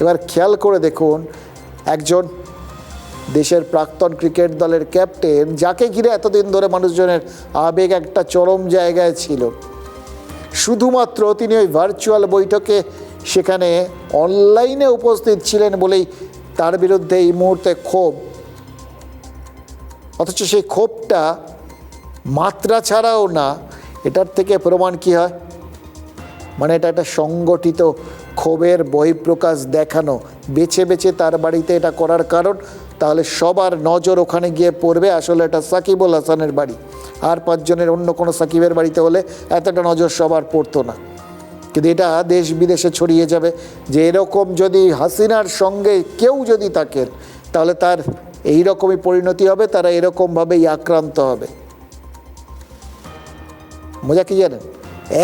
এবার খেয়াল করে দেখুন, একজন দেশের প্রাক্তন ক্রিকেট দলের ক্যাপ্টেন, যাকে ঘিরে এতদিন ধরে মানুষজনের আবেগ একটা চরম জায়গায় ছিল, শুধুমাত্র তিনি ওই ভার্চুয়াল বৈঠকে সেখানে অনলাইনে উপস্থিত ছিলেন বলেই তার বিরুদ্ধে এই মুহূর্তে ক্ষোভ। অথচ সেই ক্ষোভটা মাত্রা ছাড়াও না, এটার থেকে প্রমাণ কি হয়, মানে এটা একটা সংগঠিত ক্ষোভের বহিঃপ্রকাশ দেখানো। বেছে বেছে তার বাড়িতে এটা করার কারণ, তাহলে সবার নজর ওখানে গিয়ে পড়বে আসলে এটা সাকিব আল হাসানের বাড়ি। আর 5 জনের অন্য কোনো সাকিবের বাড়িতে হলে এতটা নজর সবার পড়তো না। কিন্তু এটা দেশ বিদেশে ছড়িয়ে যাবে যে এরকম যদি হাসিনার সঙ্গে কেউ যদি থাকেন, তাহলে তার এই রকমই পরিণতি হবে, তারা এরকমভাবেই আক্রান্ত হবে। মজা কি জানেন,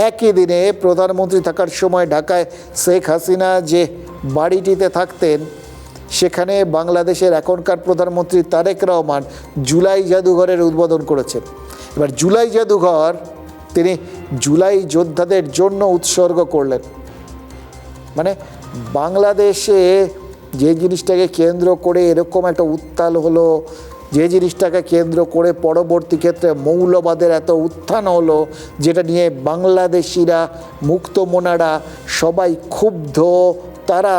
একই দিনে প্রধানমন্ত্রী থাকার সময় ঢাকায় শেখ হাসিনা যে বাড়িটিতে থাকতেন, সেখানে বাংলাদেশের এখনকার প্রধানমন্ত্রী তারেক রহমান জুলাই জাদুঘরের উদ্বোধন করেছেন। এবার জুলাই জাদুঘর তিনি জুলাই যোদ্ধাদের জন্য উৎসর্গ করলেন। মানে বাংলাদেশে যে জিনিসটাকে কেন্দ্র করে এরকম একটা উত্তাল হলো, যে জিনিসটাকে কেন্দ্র করে পরবর্তী ক্ষেত্রে মৌলবাদের এত উত্থান হলো, যেটা নিয়ে বাংলাদেশিরা, মুক্তমনারা সবাই ক্ষুব্ধ, তারা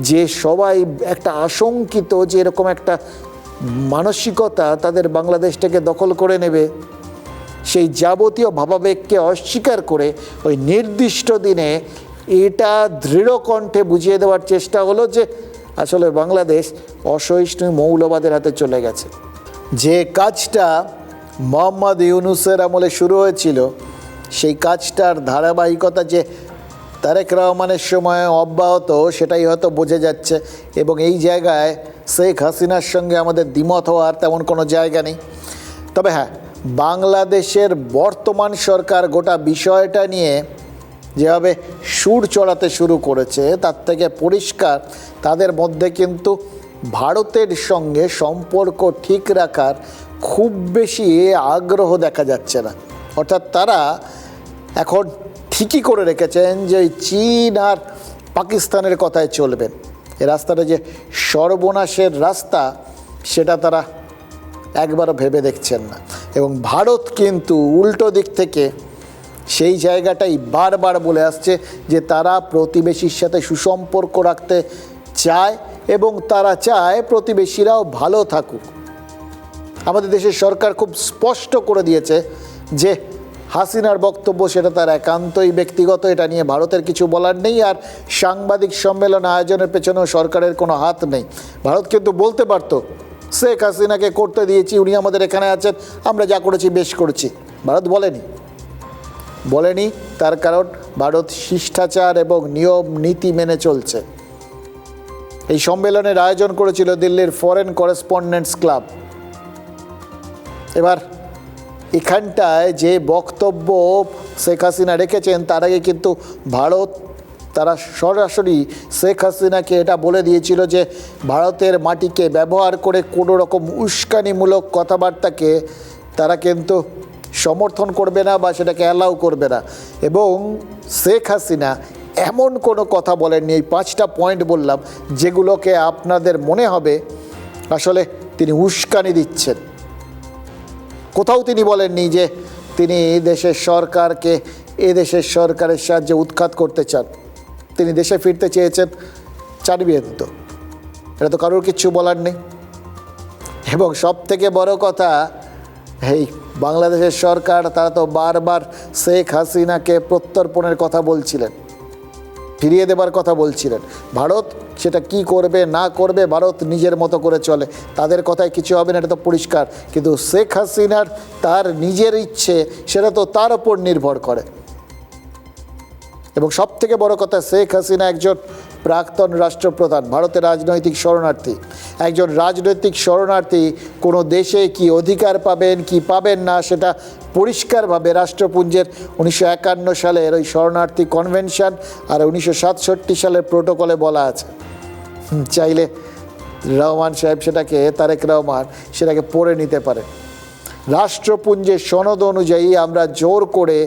যে সবাই একটা আশঙ্কিত যে এরকম একটা মানসিকতা তাদের বাংলাদেশটাকে দখল করে নেবে, সেই যাবতীয় ভাবাবেগকে অস্বীকার করে ওই নির্দিষ্ট দিনে এটা দৃঢ় কণ্ঠে বুঝিয়ে দেওয়ার চেষ্টা হলো যে আসলে বাংলাদেশ অসহিষ্ণু মৌলবাদের হাতে চলে গেছে। যে কাজটা মোহাম্মদ ইউনূসের আমলে শুরু হয়েছিল, সেই কাজটার ধারাবাহিকতা যে তারেক রহমানের সময় অব্যাহত, সেটাই হয়তো বোঝা যাচ্ছে। এবং এই জায়গায় শেখ হাসিনার সঙ্গে আমাদের দ্বিমত হওয়ার তেমন কোনো জায়গা নেই। তবে হ্যাঁ, বাংলাদেশের বর্তমান সরকার গোটা বিষয়টা নিয়ে যেভাবে সুর চড়াতে শুরু করেছে, তার থেকে পরিষ্কার তাদের মধ্যে কিন্তু ভারতের সঙ্গে সম্পর্ক ঠিক রাখার খুব বেশি আগ্রহ দেখা যাচ্ছে না। অর্থাৎ তারা এখন ঠিকই করে রেখেছেন যে চীন আর পাকিস্তানের কথায় চলবেন। এই রাস্তাটা যে সর্বনাশের রাস্তা, সেটা তারা একবারও ভেবে দেখছেন না। এবং ভারত কিন্তু উল্টো দিক থেকে সেই জায়গাটাই বারবার বলে আসছে যে তারা প্রতিবেশীর সাথে সুসম্পর্ক রাখতে চায় এবং তারা চায় প্রতিবেশীরাও ভালো থাকুক। আমাদের দেশের সরকার খুব স্পষ্ট করে দিয়েছে যে হাসিনার বক্তব্য সেটা তার একান্তই ব্যক্তিগত, এটা নিয়ে ভারতের কিছু বলার নেই। আর সাংবাদিক সম্মেলন আয়োজনের পেছনেও সরকারের কোনো হাত নেই। ভারত কিন্তু বলতে পারতো শেখ হাসিনাকে করতে দিয়েছি, উনি আমাদের এখানে আছেন, আমরা যা করেছি বেশ করেছি। ভারত বলেনি, তার কারণ ভারত শিষ্টাচার এবং নিয়ম নীতি মেনে চলছে। এই সম্মেলনের আয়োজন করেছিল দিল্লির ফরেন করেসপন্ডেন্টস ক্লাব। এবার এখানটায় যে বক্তব্য শেখ হাসিনা রেখেছেন তার আগে কিন্তু ভারত তারা সরাসরি শেখ হাসিনাকে এটা বলে দিয়েছিল যে ভারতের মাটিকে ব্যবহার করে কোনো রকম উস্কানিমূলক কথাবার্তাকে তারা কিন্তু সমর্থন করবে না বা সেটাকে অ্যালাউ করবে না। এবং শেখ হাসিনা এমন কোনো কথা বলেননি, এই 5টা পয়েন্ট বললাম, যেগুলোকে আপনাদের মনে হবে আসলে তিনি উস্কানি দিচ্ছেন। কোথাও তিনি বলেননি যে তিনি দেশের সরকারকে দেশের সরকারের সাহায্যে উৎখাত করতে চান। তিনি দেশে ফিরতে চেয়েছেন, চাইবেন তো, এটা তো কারোর কিচ্ছু বলার নেই। এবং সব থেকে বড় কথা, এই বাংলাদেশের সরকার তারা তো বারবার শেখ হাসিনাকে প্রত্যর্পণের কথা বলছিলেন, ফিরিয়ে দেবার কথা বলছিলেন। ভারত সেটা কি করবে না করবে ভারত নিজের মতো করে চলে, তাদের কথায় কিছু হবে না, এটা তো পরিষ্কার। কিন্তু শেখ হাসিনার তার নিজের ইচ্ছে সেটা তো তার ওপর নির্ভর করে। এবং সব থেকে বড় কথা, শেখ হাসিনা একজন প্রাক্তন রাষ্ট্রপ্রধান, ভারতের রাজনৈতিক শরণার্থী। একজন রাজনৈতিক শরণার্থী কোনো দেশে কি অধিকার পাবেন কি পাবেন না সেটা পরিষ্কারভাবে রাষ্ট্রপুঞ্জের 1951 সালের ওই শরণার্থী কনভেনশন আর 1967 সালের প্রোটোকলে বলা আছে। চাইলে রহমান সাহেব সেটাকে, তারেক রহমান সেটাকে পড়ে নিতে পারে। রাষ্ট্রপুঞ্জের সনদ অনুযায়ী আমরা জোর করে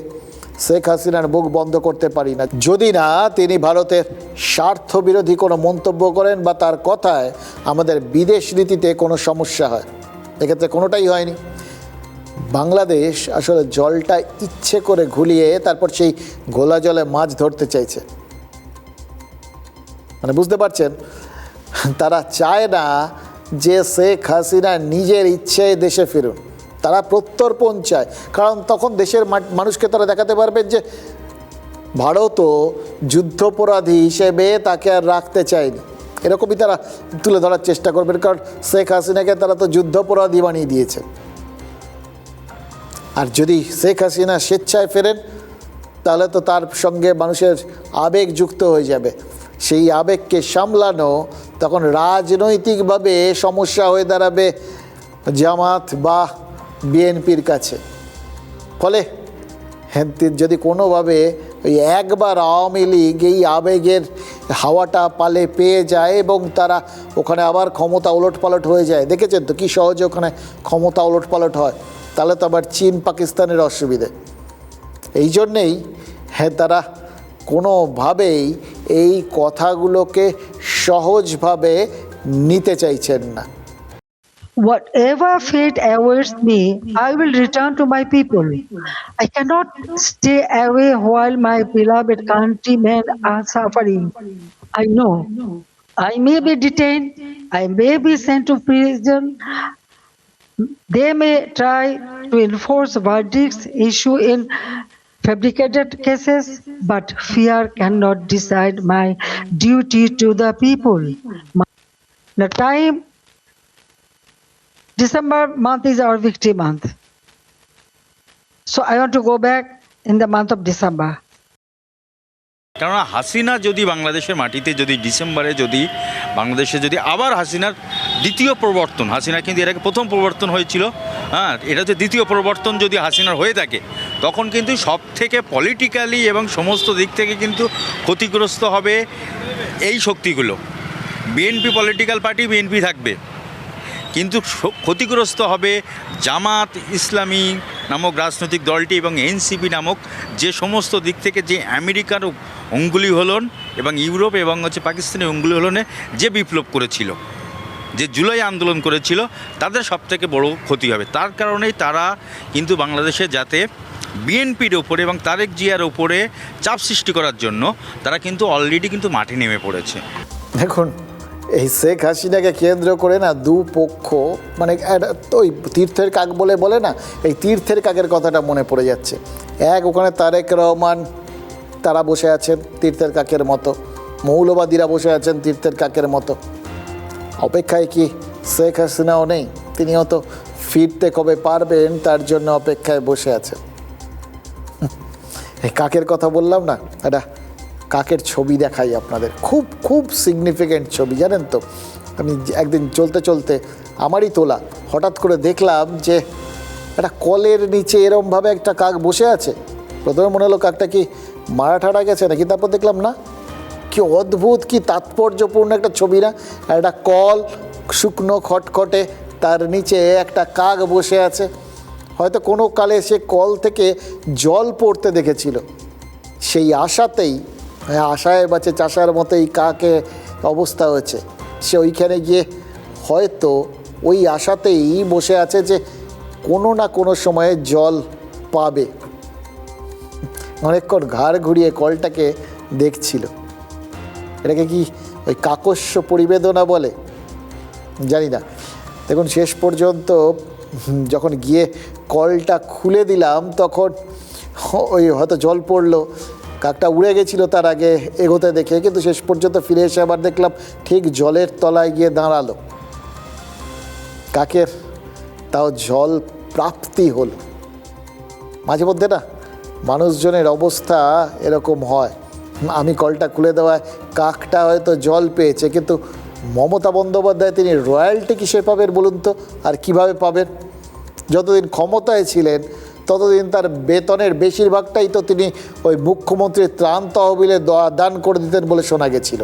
শেখ হাসিনার মুখ বন্ধ করতে পারি না, যদি না তিনি ভারতের স্বার্থ বিরোধী কোনো মন্তব্য করেন বা তার কথায় আমাদের বিদেশ নীতিতে কোনো সমস্যা হয়। এক্ষেত্রে কোনোটাই হয়নি। বাংলাদেশ আসলে জলটা ইচ্ছে করে ঘুলিয়ে তারপর সেই ঘোলা জলে মাছ ধরতে চাইছে। মানে বুঝতে পারছেন, তারা চায় না যে শেখ হাসিনা নিজের ইচ্ছায় দেশে ফিরুন, তারা প্রত্যর্পণ চায়। কারণ তখন দেশের মানুষকে তারা দেখাতে পারবেন যে ভারতও যুদ্ধাপরাধী হিসেবে তাকে আর রাখতে চায়নি, এরকমই তারা তুলে ধরার চেষ্টা করবেন। কারণ শেখ হাসিনাকে তারা তো যুদ্ধাপরাধী বানিয়ে দিয়েছে। আর যদি শেখ হাসিনা স্বেচ্ছায় ফেরেন তাহলে তো তার সঙ্গে মানুষের আবেগ যুক্ত হয়ে যাবে। সেই আবেগকে সামলানো তখন রাজনৈতিকভাবে সমস্যা হয়ে দাঁড়াবে জামাত বা বিএনপির কাছে। ফলে যদি কোনোভাবে ওই একবার আওয়ামী লীগ এই আবেগের হাওয়াটা পালে পেয়ে যায় এবং তারা ওখানে আবার ক্ষমতা ওলটপালট হয়ে যায়, দেখেছেন তো কি সহজে ওখানে ক্ষমতা ওলটপালট হয়, তাহলে তো আবার চীন পাকিস্তানের অসুবিধে। এই জন্যেই তারা কোনোভাবেই এই কথাগুলোকে সহজভাবে নিতে চাইছেন না। Whatever fate awaits me, I will return to my people. I cannot stay away while my beloved countrymen are suffering. I know I may be detained, I may be sent to prison. They may try to enforce verdicts issued in fabricated cases, but fear cannot decide my duty to the people. The time December month is our victory month. So I want to go back in the month of December. কেননা হাসিনা যদি বাংলাদেশের মাটিতে যদি ডিসেম্বরে যদি বাংলাদেশে যদি আবার হাসিনার দ্বিতীয় প্রবর্তন, হাসিনা কিন্তু এর আগে প্রথম প্রবর্তন হয়েছিল, হ্যাঁ, এটা হচ্ছে দ্বিতীয় প্রবর্তন যদি হাসিনার হয়ে থাকে তখন কিন্তু সব থেকে পলিটিক্যালি এবং সমস্ত দিক থেকে কিন্তু ক্ষতিগ্রস্ত হবে এই শক্তিগুলো। বিএনপি পলিটিক্যাল পার্টি বিএনপি থাকবে, কিন্তু ক্ষতিগ্রস্ত হবে জামাত ইসলামী নামক রাজনৈতিক দলটি এবং এনসিপি নামক যে সমস্ত দিক থেকে যে আমেরিকার অঙ্গুলি হলন এবং ইউরোপ এবং পাকিস্তানের অঙ্গুলি হলনে যে বিপ্লব করেছিল, যে জুলাই আন্দোলন করেছিল, তাদের সবথেকে বড় ক্ষতি হবে। তার কারণেই তারা কিন্তু বাংলাদেশে যাতে বিএনপির ওপরে এবং তারেক জিয়ার ওপরে চাপ সৃষ্টি করার জন্য তারা কিন্তু অলরেডি কিন্তু মাঠে নেমে পড়েছে। দেখুন, এই শেখ হাসিনাকে কেন্দ্র করে না দুপক্ষ মানে ওই তীর্থের কাক বলে না, এই তীর্থের কাকের কথাটা মনে পড়ে যাচ্ছে। এক ওখানে তারেক রহমান তারা বসে আছেন তীর্থের কাকের মতো, মৌলবাদীরা বসে আছেন তীর্থের কাকের মতো। অপেক্ষায় কি শেখ হাসিনাও নেই? তিনিও তো ফিরতে কবে পারবেন তার জন্য অপেক্ষায় বসে আছেন। এই কাকের কথা বললাম না, এটা কাকের ছবি দেখাই আপনাদের, খুব খুব সিগনিফিক্যান্ট ছবি, জানেন তো। আমি একদিন চলতে চলতে, আমারই তোলা, হঠাৎ করে দেখলাম যে একটা কলের নিচে এরমভাবে একটা কাক বসে আছে। প্রথমে মনে হলো কাকটা কি মারা ঠাড়া গেছে নাকি, তারপর দেখলাম না, কি অদ্ভুত, কি তাৎপর্যপূর্ণ একটা ছবি না। একটা কল শুকনো খটখটে, তার নিচে একটা কাক বসে আছে। হয়তো কোনো কালে সে কল থেকে জল পড়তে দেখেছিল, সেই আশাতেই, আশায় বাঁচে চাষার মতোই কাকে অবস্থা হয়েছে। সে ওইখানে গিয়ে হয়তো ওই আশাতেই বসে আছে যে কোনো না কোনো সময়ে জল পাবে। অনেকক্ষণ ঘাড় ঘুরিয়ে কলটাকে দেখছিল। এটাকে কি ওই কাকস্য পরিবেদনা বলে জানি না। দেখুন, শেষ পর্যন্ত যখন গিয়ে কলটা খুলে দিলাম, তখন ওই হয়তো জল পড়লো, কাকটা উড়ে গেছিলো তার আগে এগোতে দেখে, কিন্তু শেষ পর্যন্ত ফিরে এসে আবার দেখলাম ঠিক জলের তলায় গিয়ে দাঁড়ালো। কাকের তাও জল প্রাপ্তি হলো। মাঝে মধ্যে না মানুষজনের অবস্থা এরকম হয়। আমি কলটা খুলে দেওয়ায় কাকটা হয়তো জল পেয়েছে, কিন্তু মমতা বন্দ্যোপাধ্যায় তিনি রয়্যালটি কিসে পাবেন বলুন তো, আর কিভাবে পাবেন? যতদিন ক্ষমতায় ছিলেন ততদিন তার বেতনের বেশিরভাগটাই তো তিনি ওই মুখ্যমন্ত্রীর ত্রাণ তহবিলে দান করে দিতেন বলে শোনা গেছিল।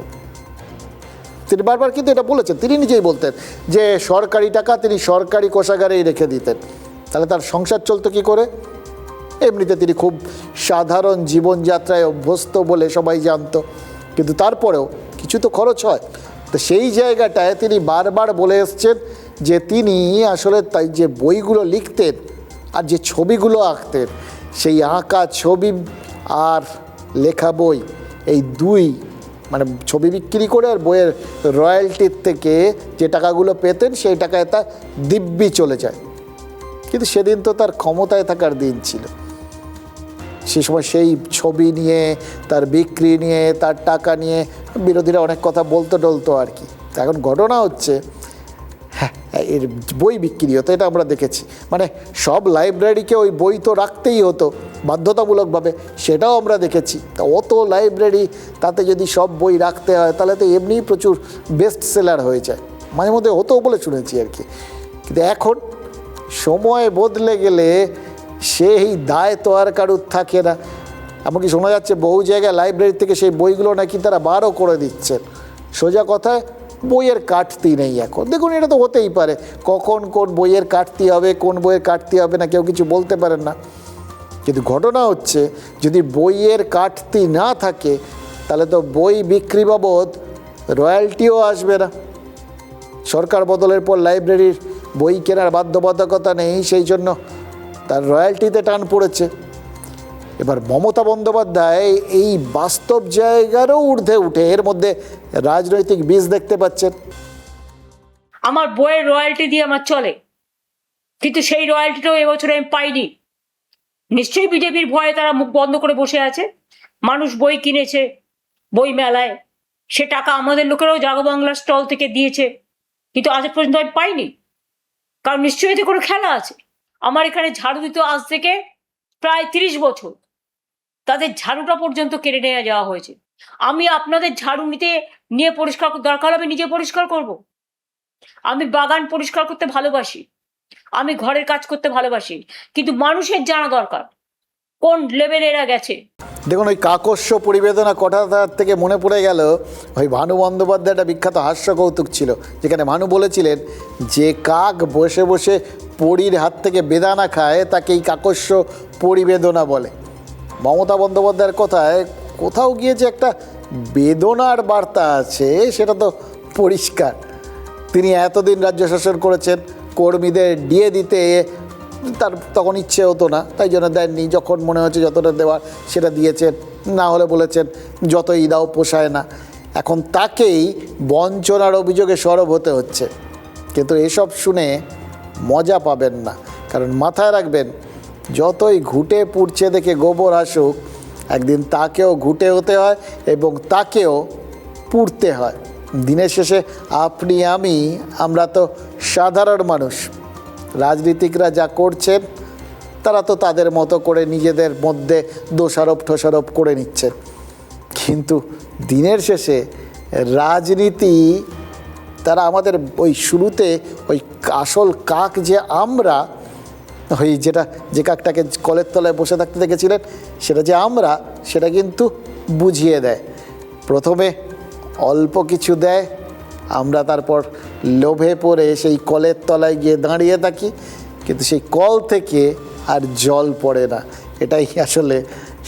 তিনি বারবার কিন্তু এটা বলেছেন, তিনি নিজেই বলতেন যে সরকারি টাকা তিনি সরকারি কোষাগারেই রেখে দিতেন। তাহলে তার সংসার চলতো কী করে? এমনিতে তিনি খুব সাধারণ জীবনযাত্রায় অভ্যস্ত বলে সবাই জানতো, কিন্তু তারপরেও কিছু তো খরচ হয়। তো সেই জায়গাটায় তিনি বারবার বলে এসছেন যে তিনি আসলে তাই যে বইগুলো লিখতেন আর যে ছবিগুলো আঁকতেন, সেই আঁকা ছবি আর লেখা বই, এই দুই, মানে ছবি বিক্রি করে আর বইয়ের রয়্যালটির থেকে যে টাকাগুলো পেতেন সেই টাকায় তা দিব্যি চলে যায়। কিন্তু সেদিন তো তার ক্ষমতায় থাকার দিন ছিল। সে সময় সেই ছবি নিয়ে, তার বিক্রি নিয়ে, তার টাকা নিয়ে বিরোধীরা অনেক কথা বলতো টলতো আর কি। এখন ঘটনা হচ্ছে, হ্যাঁ, এর বই বিক্রি হতো, এটা আমরা দেখেছি। মানে সব লাইব্রেরিকে ওই বই তো রাখতেই হতো বাধ্যতামূলকভাবে, সেটাও আমরা দেখেছি। তা অত লাইব্রেরি, তাতে যদি সব বই রাখতে হয় তাহলে তো এমনিই প্রচুর বেস্ট সেলার হয়ে যায়। মাঝে মধ্যে হতো বলে শুনেছি আর কি। কিন্তু এখন সময় বদলে গেলে সেই দায় তো আর কারুর থাকে না। এমনকি শোনা যাচ্ছে বহু জায়গায় লাইব্রেরি থেকে সেই বইগুলো নাকি তারা বারও করে দিচ্ছেন। সোজা কথায় বইয়ের কাটতি নেই এখন। দেখুন, এটা তো হতেই পারে, কখন কোন বইয়ের কাটতি হবে, কোন বইয়ের কাটতি হবে না কেউ কিছু বলতে পারেন না। কিন্তু ঘটনা হচ্ছে, যদি বইয়ের কাটতি না থাকে তাহলে তো বই বিক্রি বাবদ রয়্যালটিও আসবে না। সরকার বদলের পর লাইব্রেরির বই কেনার বাধ্যবাধকতা নেই, সেই জন্য তার রয়্যালটিতে টান পড়েছে। এবার মমতা বন্দ্যোপাধ্যায় এই বাস্তব জায়গারও ঊর্ধ্বে উঠে এর মধ্যে রাজনৈতিক বীজ দেখতে পাচ্ছেন। আমার বইয়ের রয়্যালটি দিয়ে আমার চলে, কিন্তু সেই রয়্যালটিটাও এবছরে আমি পাইনি। নিশ্চয়ই বিজেপির ভয়ে তারা মুখ বন্ধ করে বসে আছে। মানুষ বই কিনেছে বই মেলায়, সে টাকা আমাদের লোকেরাও জাগো বাংলার স্টল থেকে দিয়েছে, কিন্তু আজ পর্যন্ত আমি পাইনি। কারণ নিশ্চয়ই এতে কোনো খেলা আছে। আমার এখানে ঝাড়ু দিতে আজ থেকে প্রায় 30 বছর, তাদের ঝাড়ুটা পর্যন্ত কেড়ে নেওয়া যাওয়া হয়েছে। আমি আপনাদের ঝাড়ু নিয়ে পরিষ্কার দরকার হলে আমি নিজে পরিষ্কার করব। আমি বাগান পরিষ্কার করতে ভালোবাসি, আমি ঘরের কাজ করতে ভালোবাসি, কিন্তু মানুষের জানা দরকার কোন লেভেলে এরা গেছে। দেখুন, ওই কাকস্য পরিবেদনা কথাটার থেকে মনে পড়ে গেল ওই ভানু বন্দ্যোপাধ্যায় একটা বিখ্যাত হাস্য কৌতুক ছিল, যেখানে ভানু বলেছিলেন যে কাক বসে বসে পরীর হাত থেকে বেদানা খায় তাকেই কাকস্য পরিবেদনা বলে। মমতা বন্দ্যোপাধ্যায়ের কথায় কোথাও গিয়ে যে একটা বেদনার বার্তা আছে সেটা তো পরিষ্কার। তিনি এতদিন রাজ্য শাসন করেছেন, কর্মীদের ডিএ দিতে তার তখন ইচ্ছে হতো না, তাই জন্য দেননি। যখন মনে হচ্ছে যতটা দেওয়ার সেটা দিয়েছেন, না হলে বলেছেন যতই দাও পোষায় না। এখন তাকেই বঞ্চনার অভিযোগে সরব হতে হচ্ছে। কিন্তু এসব শুনে মজা পাবেন না, কারণ মাথায় রাখবেন, যতই ঘুটে পুড়ছে দেখে গোবর আসুক, একদিন তাকেও ঘুটে হতে হয় এবং তাকেও পুড়তে হয়। দিনের শেষে আপনি আমরা তো সাধারণ মানুষ। রাজনীতিকরা যা করছেন তারা তো তাদের মতো করে নিজেদের মধ্যে দোষারোপ ঠোষারোপ করে নিচ্ছেন। কিন্তু দিনের শেষে রাজনীতি তারা আমাদের ওই শুরুতে ওই আসল কাক যে আমরা, ওই যে কাকটাকে কলের তলায় বসে থাকতে দেখেছিলেন, সেটা যে আমরা, সেটা কিন্তু বুঝিয়ে দেয়। প্রথমে অল্প কিছু দেয়, আমরা তারপর লোভে পড়ে সেই কলের তলায় গিয়ে দাঁড়িয়ে থাকি, কিন্তু সেই কল থেকে আর জল পড়ে না। এটাই আসলে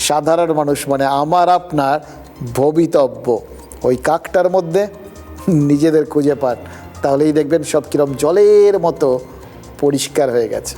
সাধারণ মানুষ মানে আমার আপনার ভবিতব্য। ওই কাকটার মধ্যে নিজেদের খুঁজে পান, তাহলেই দেখবেন সব কীরকম জলের মতো পরিষ্কার হয়ে গেছে।